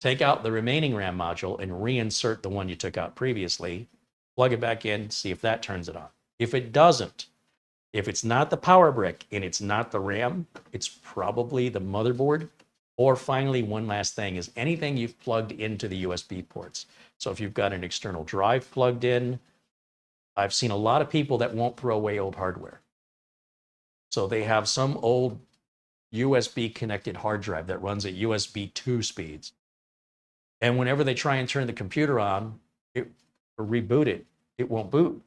Take out the remaining RAM module and reinsert the one you took out previously. Plug it back in, see if that turns it on. If it doesn't, if it's not the power brick and it's not the RAM, it's probably the motherboard Or finally, one last thing is anything you've plugged into the USB ports. So if you've got an external drive plugged in, I've seen a lot of people that won't throw away old hardware. So they have some old USB connected hard drive that runs at USB 2 speeds. And whenever they try and turn the computer on or reboot it, it won't boot.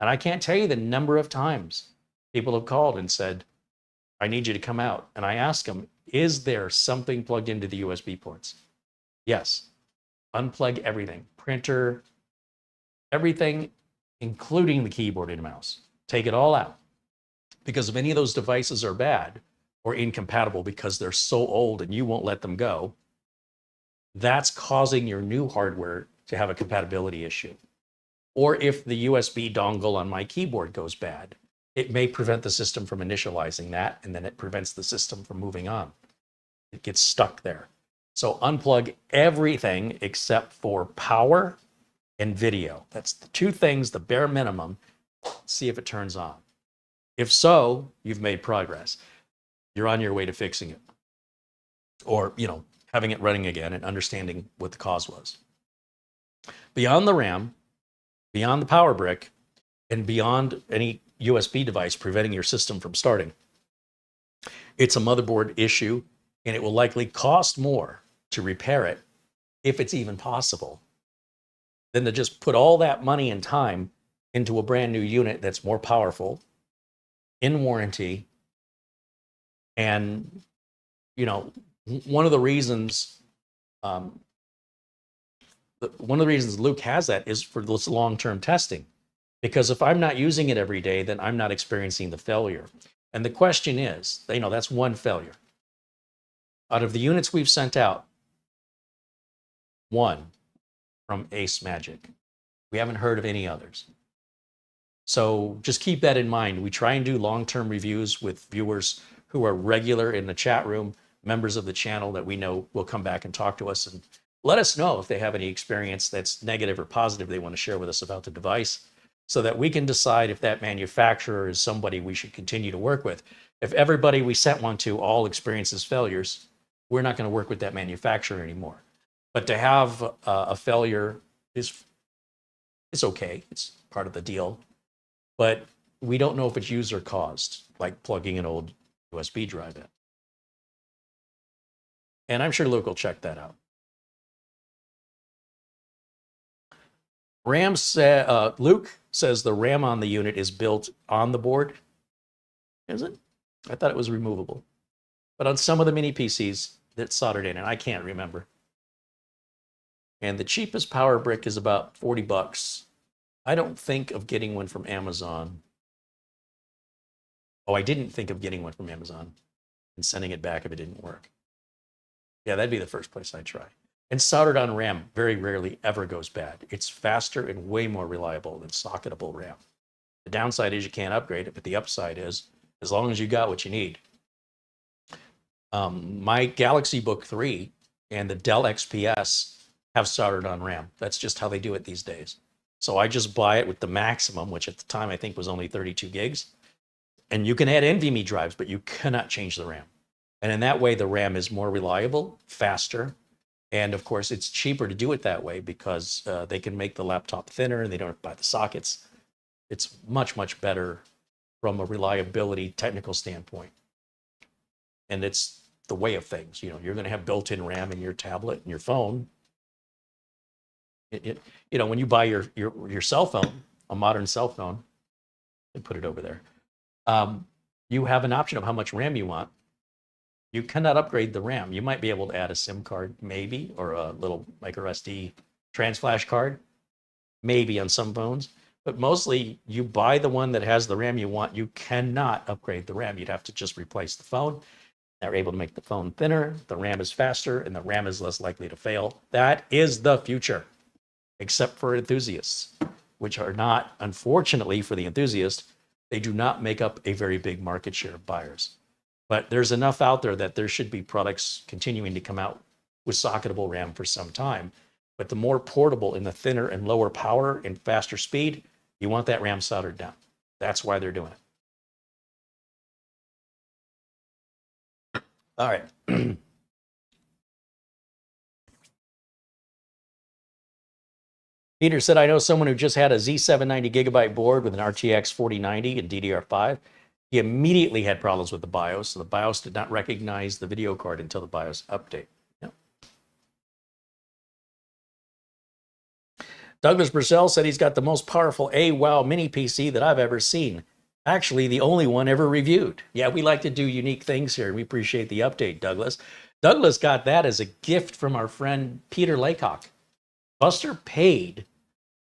And I can't tell you the number of times people have called and said, I need you to come out. And I ask them, is there something plugged into the USB ports? Yes. Unplug everything, printer, everything, including the keyboard and mouse. Take it all out. Because if any of those devices are bad or incompatible because they're so old and you won't let them go, that's causing your new hardware to have a compatibility issue. Or if the USB dongle on my keyboard goes bad, it may prevent the system from initializing that, and then it prevents the system from moving on. It gets stuck there. So unplug everything except for power and video. That's the two things, the bare minimum. See if it turns on. If so, you've made progress. You're on your way to fixing it. Or, having it running again and understanding what the cause was. Beyond the RAM, beyond the power brick, and beyond any USB device preventing your system from starting, it's a motherboard issue, and it will likely cost more to repair it, if it's even possible, than to just put all that money and time into a brand new unit that's more powerful, in warranty, and, one of the reasons Luke has that is for this long-term testing. Because if I'm not using it every day, then I'm not experiencing the failure. And the question is, that's one failure. Out of the units we've sent out, one from Ace Magic. We haven't heard of any others. So just keep that in mind. We try and do long-term reviews with viewers who are regular in the chat room, members of the channel that we know will come back and talk to us and let us know if they have any experience that's negative or positive they want to share with us about the device, so that we can decide if that manufacturer is somebody we should continue to work with. If everybody we sent one to all experiences failures, we're not going to work with that manufacturer anymore. But to have a failure is okay. It's part of the deal. But we don't know if it's user caused, like plugging an old USB drive in. And I'm sure Luke will check that out. Luke says the RAM on the unit is built on the board. Is it? I thought it was removable. But on some of the mini PCs, that's soldered in, and I can't remember. And the cheapest power brick is about $40. I don't think of getting one from Amazon. Oh, I didn't think of getting one from Amazon and sending it back if it didn't work. Yeah, that'd be the first place I'd try. And soldered on RAM very rarely ever goes bad. It's faster and way more reliable than socketable RAM. The downside is you can't upgrade it, but the upside is as long as you got what you need. My Galaxy Book 3 and the Dell XPS have soldered on RAM. That's just how they do it these days. So I just buy it with the maximum, which at the time I think was only 32 gigs. And you can add NVMe drives, but you cannot change the RAM. And in that way, the RAM is more reliable, faster, and of course, it's cheaper to do it that way because they can make the laptop thinner and they don't have to buy the sockets. It's much, much better from a reliability technical standpoint. And it's the way of things. You're going to have built-in RAM in your tablet and your phone. When you buy your cell phone, a modern cell phone, and put it over there, you have an option of how much RAM you want. You cannot upgrade the RAM. You might be able to add a SIM card, maybe, or a little micro SD transflash card, maybe on some phones. But mostly, you buy the one that has the RAM you want. You cannot upgrade the RAM. You'd have to just replace the phone. They're able to make the phone thinner, the RAM is faster, and the RAM is less likely to fail. That is the future, except for enthusiasts, which are not, unfortunately for the enthusiast, they do not make up a very big market share of buyers. But there's enough out there that there should be products continuing to come out with socketable RAM for some time. But the more portable and the thinner and lower power and faster speed, you want that RAM soldered down. That's why they're doing it. All right. Peter said, I know someone who just had a Z790 gigabyte board with an RTX 4090 and DDR5. He immediately had problems with the BIOS. So the BIOS did not recognize the video card until the BIOS update. Yep. Douglas Purcell said he's got the most powerful AWOW mini PC that I've ever seen. Actually, the only one ever reviewed. Yeah, we like to do unique things here. We appreciate the update, Douglas. Douglas got that as a gift from our friend Peter Laycock. Buster paid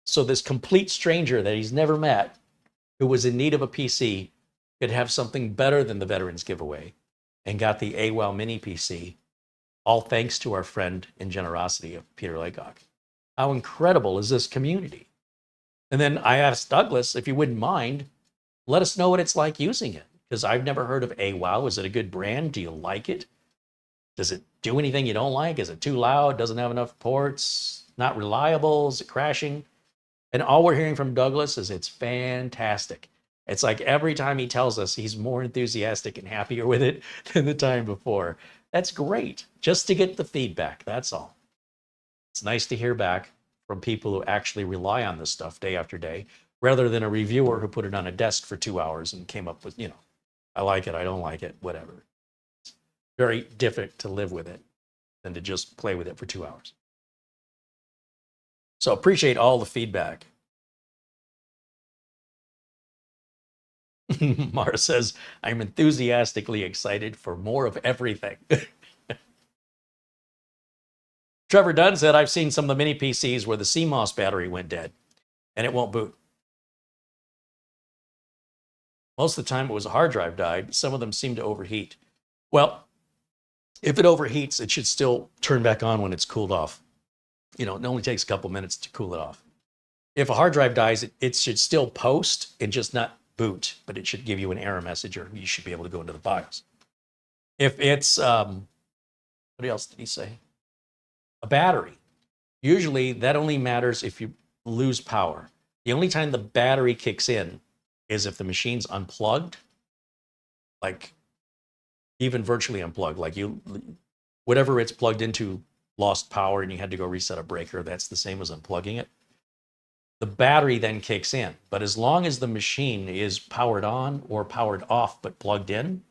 so this complete stranger that he's never met, who was in need of a PC, could have something better than the Veterans Giveaway, and got the AWOW mini PC, all thanks to our friend and generosity of Peter Laycock. How incredible is this community? And then I asked Douglas if he wouldn't mind, let us know what it's like using it, because I've never heard of AWOW. Is it a good brand? Do you like it? Does it do anything you don't like? Is it too loud? Doesn't have enough ports? Not reliable? Is it crashing? And all we're hearing from Douglas is it's fantastic. It's like every time he tells us he's more enthusiastic and happier with it than the time before. That's great, just to get the feedback, that's all. It's nice to hear back from people who actually rely on this stuff day after day, rather than a reviewer who put it on a desk for 2 hours and came up with, I like it, I don't like it, whatever. It's very different to live with it than to just play with it for 2 hours. So appreciate all the feedback. Mara says, I'm enthusiastically excited for more of everything. Trevor Dunn said, I've seen some of the mini PCs where the CMOS battery went dead and it won't boot. Most of the time it was a hard drive died. Some of them seem to overheat. Well, if it overheats, it should still turn back on when it's cooled off. It only takes a couple minutes to cool it off. If a hard drive dies, it should still post and just not boot, but it should give you an error message, or you should be able to go into the BIOS. If it's, what else did he say? A battery. Usually that only matters if you lose power. The only time the battery kicks in is if the machine's unplugged, like even virtually unplugged, like whatever it's plugged into lost power and you had to go reset a breaker. That's the same as unplugging it. The battery then kicks in, but as long as the machine is powered on or powered off but plugged in,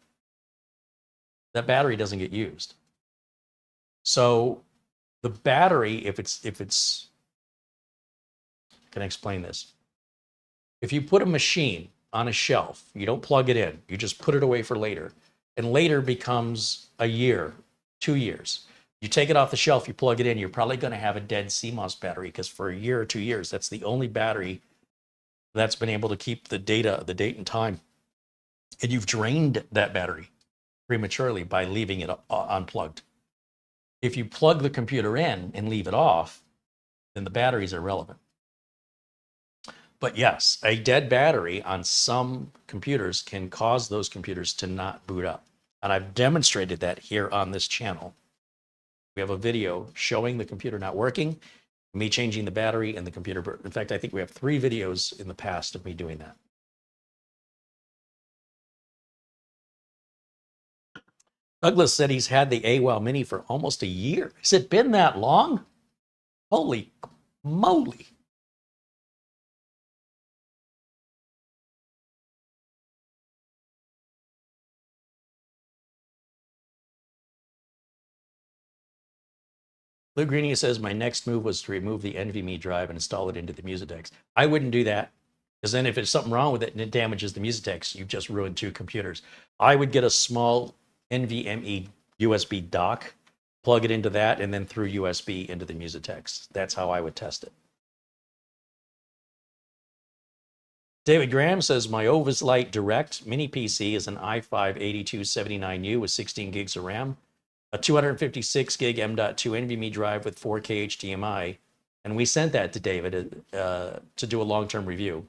that battery doesn't get used. So the battery, if it's, can I explain this? If you put a machine on a shelf, you don't plug it in, you just put it away for later, and later becomes a year, 2 years. You take it off the shelf, you plug it in, you're probably going to have a dead CMOS battery, because for a year or 2 years, that's the only battery that's been able to keep the date and time. And you've drained that battery prematurely by leaving it unplugged. If you plug the computer in and leave it off, then the batteries are relevant. But yes, a dead battery on some computers can cause those computers to not boot up. And I've demonstrated that here on this channel. We have a video showing the computer not working, me changing the battery, and the computer. In fact, I think we have 3 videos in the past of me doing that. Douglas said he's had the AWOW Mini for almost a year. Has it been that long? Holy moly. Lou Greeny says, my next move was to remove the NVMe drive and install it into the Musetex. I wouldn't do that, because then if there's something wrong with it and it damages the Musetex, you've just ruined 2 computers. I would get a small NVMe USB dock, plug it into that, and then through USB into the Musetex. That's how I would test it. David Graham says, my Ovis Lite Direct mini PC is an i5-8279U with 16 gigs of RAM, a 256 gig M.2 NVMe drive with 4K HDMI. And we sent that to David to do a long-term review.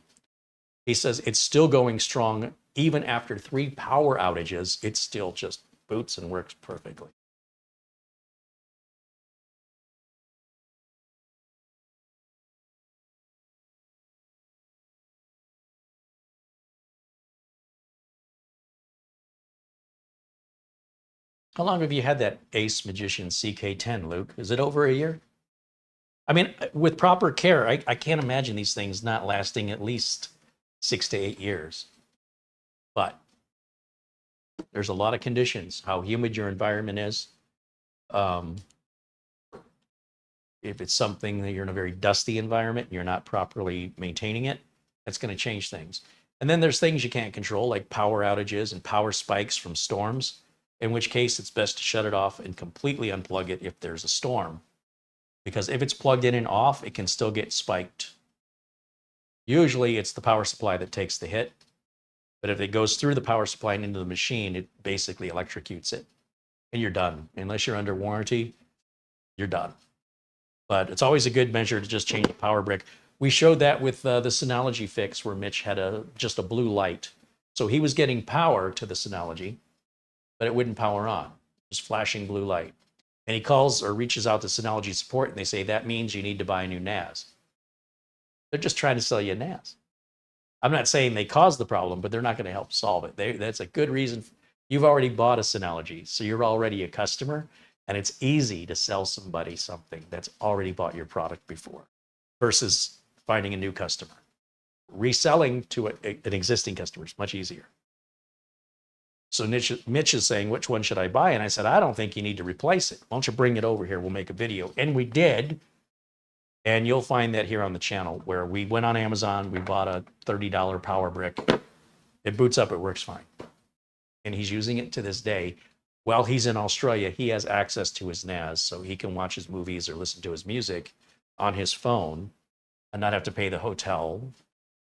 He says it's still going strong. Even after 3 power outages, it still just boots and works perfectly. How long have you had that Ace Magician CK10, Luke? Is it over a year? I mean, with proper care, I can't imagine these things not lasting at least 6 to 8 years. But there's a lot of conditions, how humid your environment is. If it's something that you're in a very dusty environment, and you're not properly maintaining it, that's going to change things. And then there's things you can't control, like power outages and power spikes from storms, in which case it's best to shut it off and completely unplug it if there's a storm. Because if it's plugged in and off, it can still get spiked. Usually it's the power supply that takes the hit. But if it goes through the power supply and into the machine, it basically electrocutes it. And you're done. Unless you're under warranty, you're done. But it's always a good measure to just change the power brick. We showed that with the Synology fix where Mitch had just a blue light. So he was getting power to the Synology, but it wouldn't power on. Just flashing blue light. And he calls or reaches out to Synology support and they say, that means you need to buy a new NAS. They're just trying to sell you a NAS. I'm not saying they caused the problem, but they're not going to help solve it. That's a good reason. You've already bought a Synology, so you're already a customer, and it's easy to sell somebody something that's already bought your product before versus finding a new customer. Reselling to an existing customer is much easier. So Mitch is saying, which one should I buy? And I said, I don't think you need to replace it. Why don't you bring it over here? We'll make a video. And we did. And you'll find that here on the channel where we went on Amazon. We bought a $30 power brick. It boots up. It works fine. And he's using it to this day. While he's in Australia, he has access to his NAS, so he can watch his movies or listen to his music on his phone and not have to pay the hotel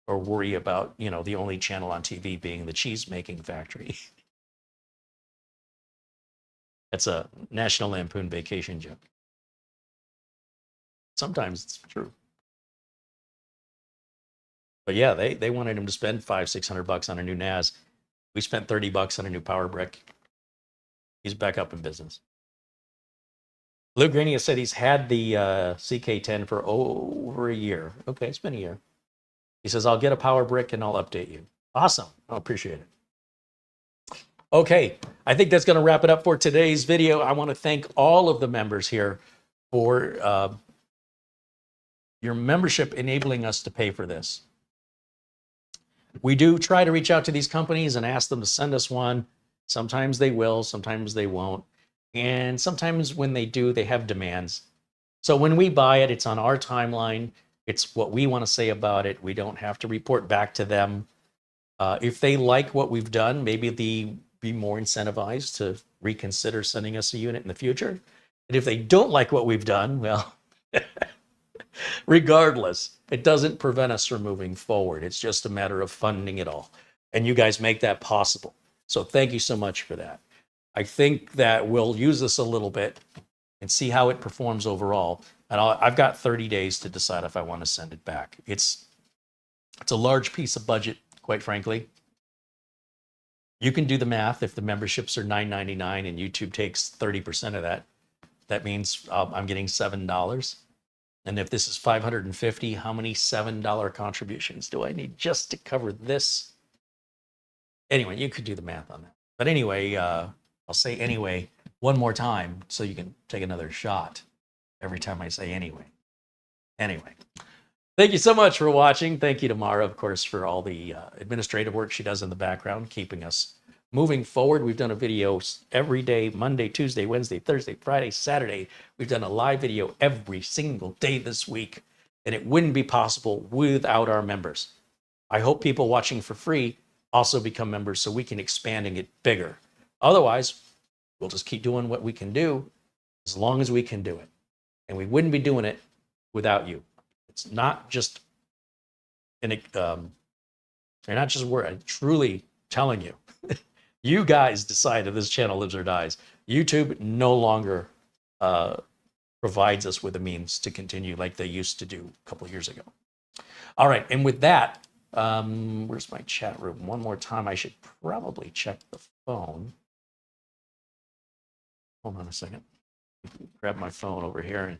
or worry about, the only channel on TV being the cheese making factory. That's a National Lampoon Vacation joke. Sometimes it's true. But yeah, they wanted him to spend $500-600 on a new NAS. We spent $30 on a new power brick. He's back up in business. Lou Grania said he's had the CK10 for over a year. Okay, it's been a year. He says, I'll get a power brick and I'll update you. Awesome. I appreciate it. Okay, I think that's going to wrap it up for today's video. I want to thank all of the members here for your membership enabling us to pay for this. We do try to reach out to these companies and ask them to send us one. Sometimes they will, sometimes they won't. And sometimes when they do, they have demands. So when we buy it, it's on our timeline. It's what we want to say about it. We don't have to report back to them. If they like what we've done, maybe they'll be more incentivized to reconsider sending us a unit in the future. And if they don't like what we've done, well, regardless, it doesn't prevent us from moving forward. It's just a matter of funding it all. And you guys make that possible. So thank you so much for that. I think that we'll use this a little bit and see how it performs overall. And I've got 30 days to decide if I want to send it back. It's a large piece of budget, quite frankly. You can do the math. If the memberships are $9.99 and YouTube takes 30% of that, that means I'm getting $7. And if this is $550, how many $7 contributions do I need just to cover this? Anyway, you could do the math on that. But anyway, I'll say anyway one more time so you can take another shot every time I say anyway. Anyway, thank you so much for watching. Thank you to Mara, of course, for all the administrative work she does in the background, keeping us moving forward. We've done a video every day, Monday, Tuesday, Wednesday, Thursday, Friday, Saturday. We've done a live video every single day this week, and it wouldn't be possible without our members. I hope people watching for free also become members so we can expand and get bigger. Otherwise, we'll just keep doing what we can do as long as we can do it. And we wouldn't be doing it without you. It's not just you're not just I'm truly telling you. You guys decide if this channel lives or dies. YouTube no longer provides us with a means to continue like they used to do a couple of years ago. All right, and with that, where's my chat room? One more time, I should probably check the phone. Hold on a second. Grab my phone over here, and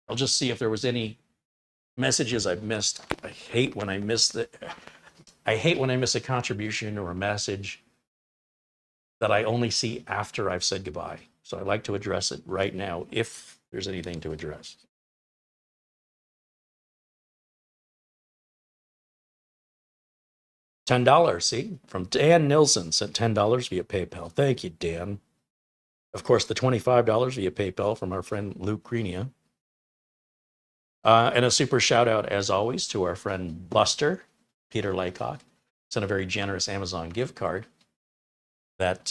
I'll just see if there was any messages I've missed. I hate when I miss a contribution or a message that I only see after I've said goodbye. So I like to address it right now if there's anything to address. $10, see? From Dan Nilsson, sent $10 via PayPal. Thank you, Dan. Of course, the $25 via PayPal from our friend Luke Greenia. And a super shout out, as always, to our friend Buster, Peter Laycock. Sent a very generous Amazon gift card that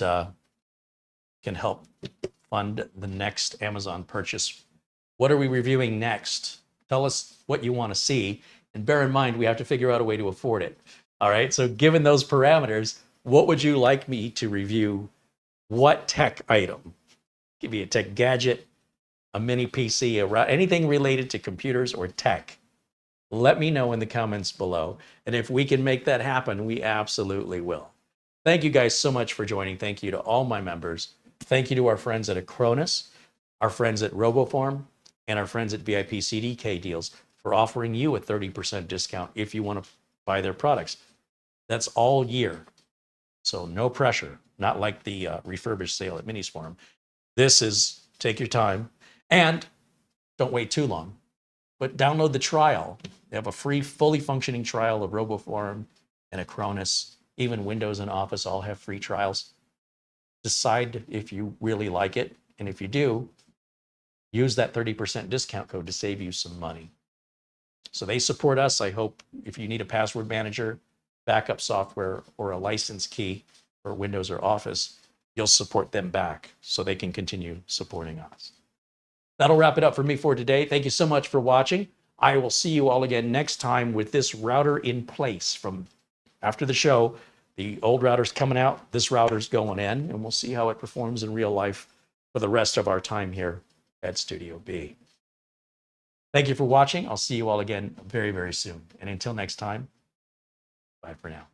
can help fund the next Amazon purchase. What are we reviewing next? Tell us what you want to see. And bear in mind, we have to figure out a way to afford it. All right. So given those parameters, what would you like me to review? What tech item? Give me a tech gadget, a mini PC, anything related to computers or tech. Let me know in the comments below. And if we can make that happen, we absolutely will. Thank you guys so much for joining. Thank you to all my members. Thank you to our friends at Acronis, our friends at RoboFarm, and our friends at VIP CDK Deals for offering you a 30% discount if you want to buy their products. That's all year. So no pressure, not like the refurbished sale at Minis Forum. This is take your time and don't wait too long, but download the trial. They have a free, fully functioning trial of RoboFarm and Acronis. Even Windows and Office all have free trials. Decide if you really like it. And if you do, use that 30% discount code to save you some money. So they support us. I hope if you need a password manager, backup software, or a license key for Windows or Office, you'll support them back so they can continue supporting us. That'll wrap it up for me for today. Thank you so much for watching. I will see you all again next time with this router in place. From after the show, the old router's coming out, this router's going in, and we'll see how it performs in real life for the rest of our time here at Studio B. Thank you for watching. I'll see you all again very, very soon. And until next time, bye for now.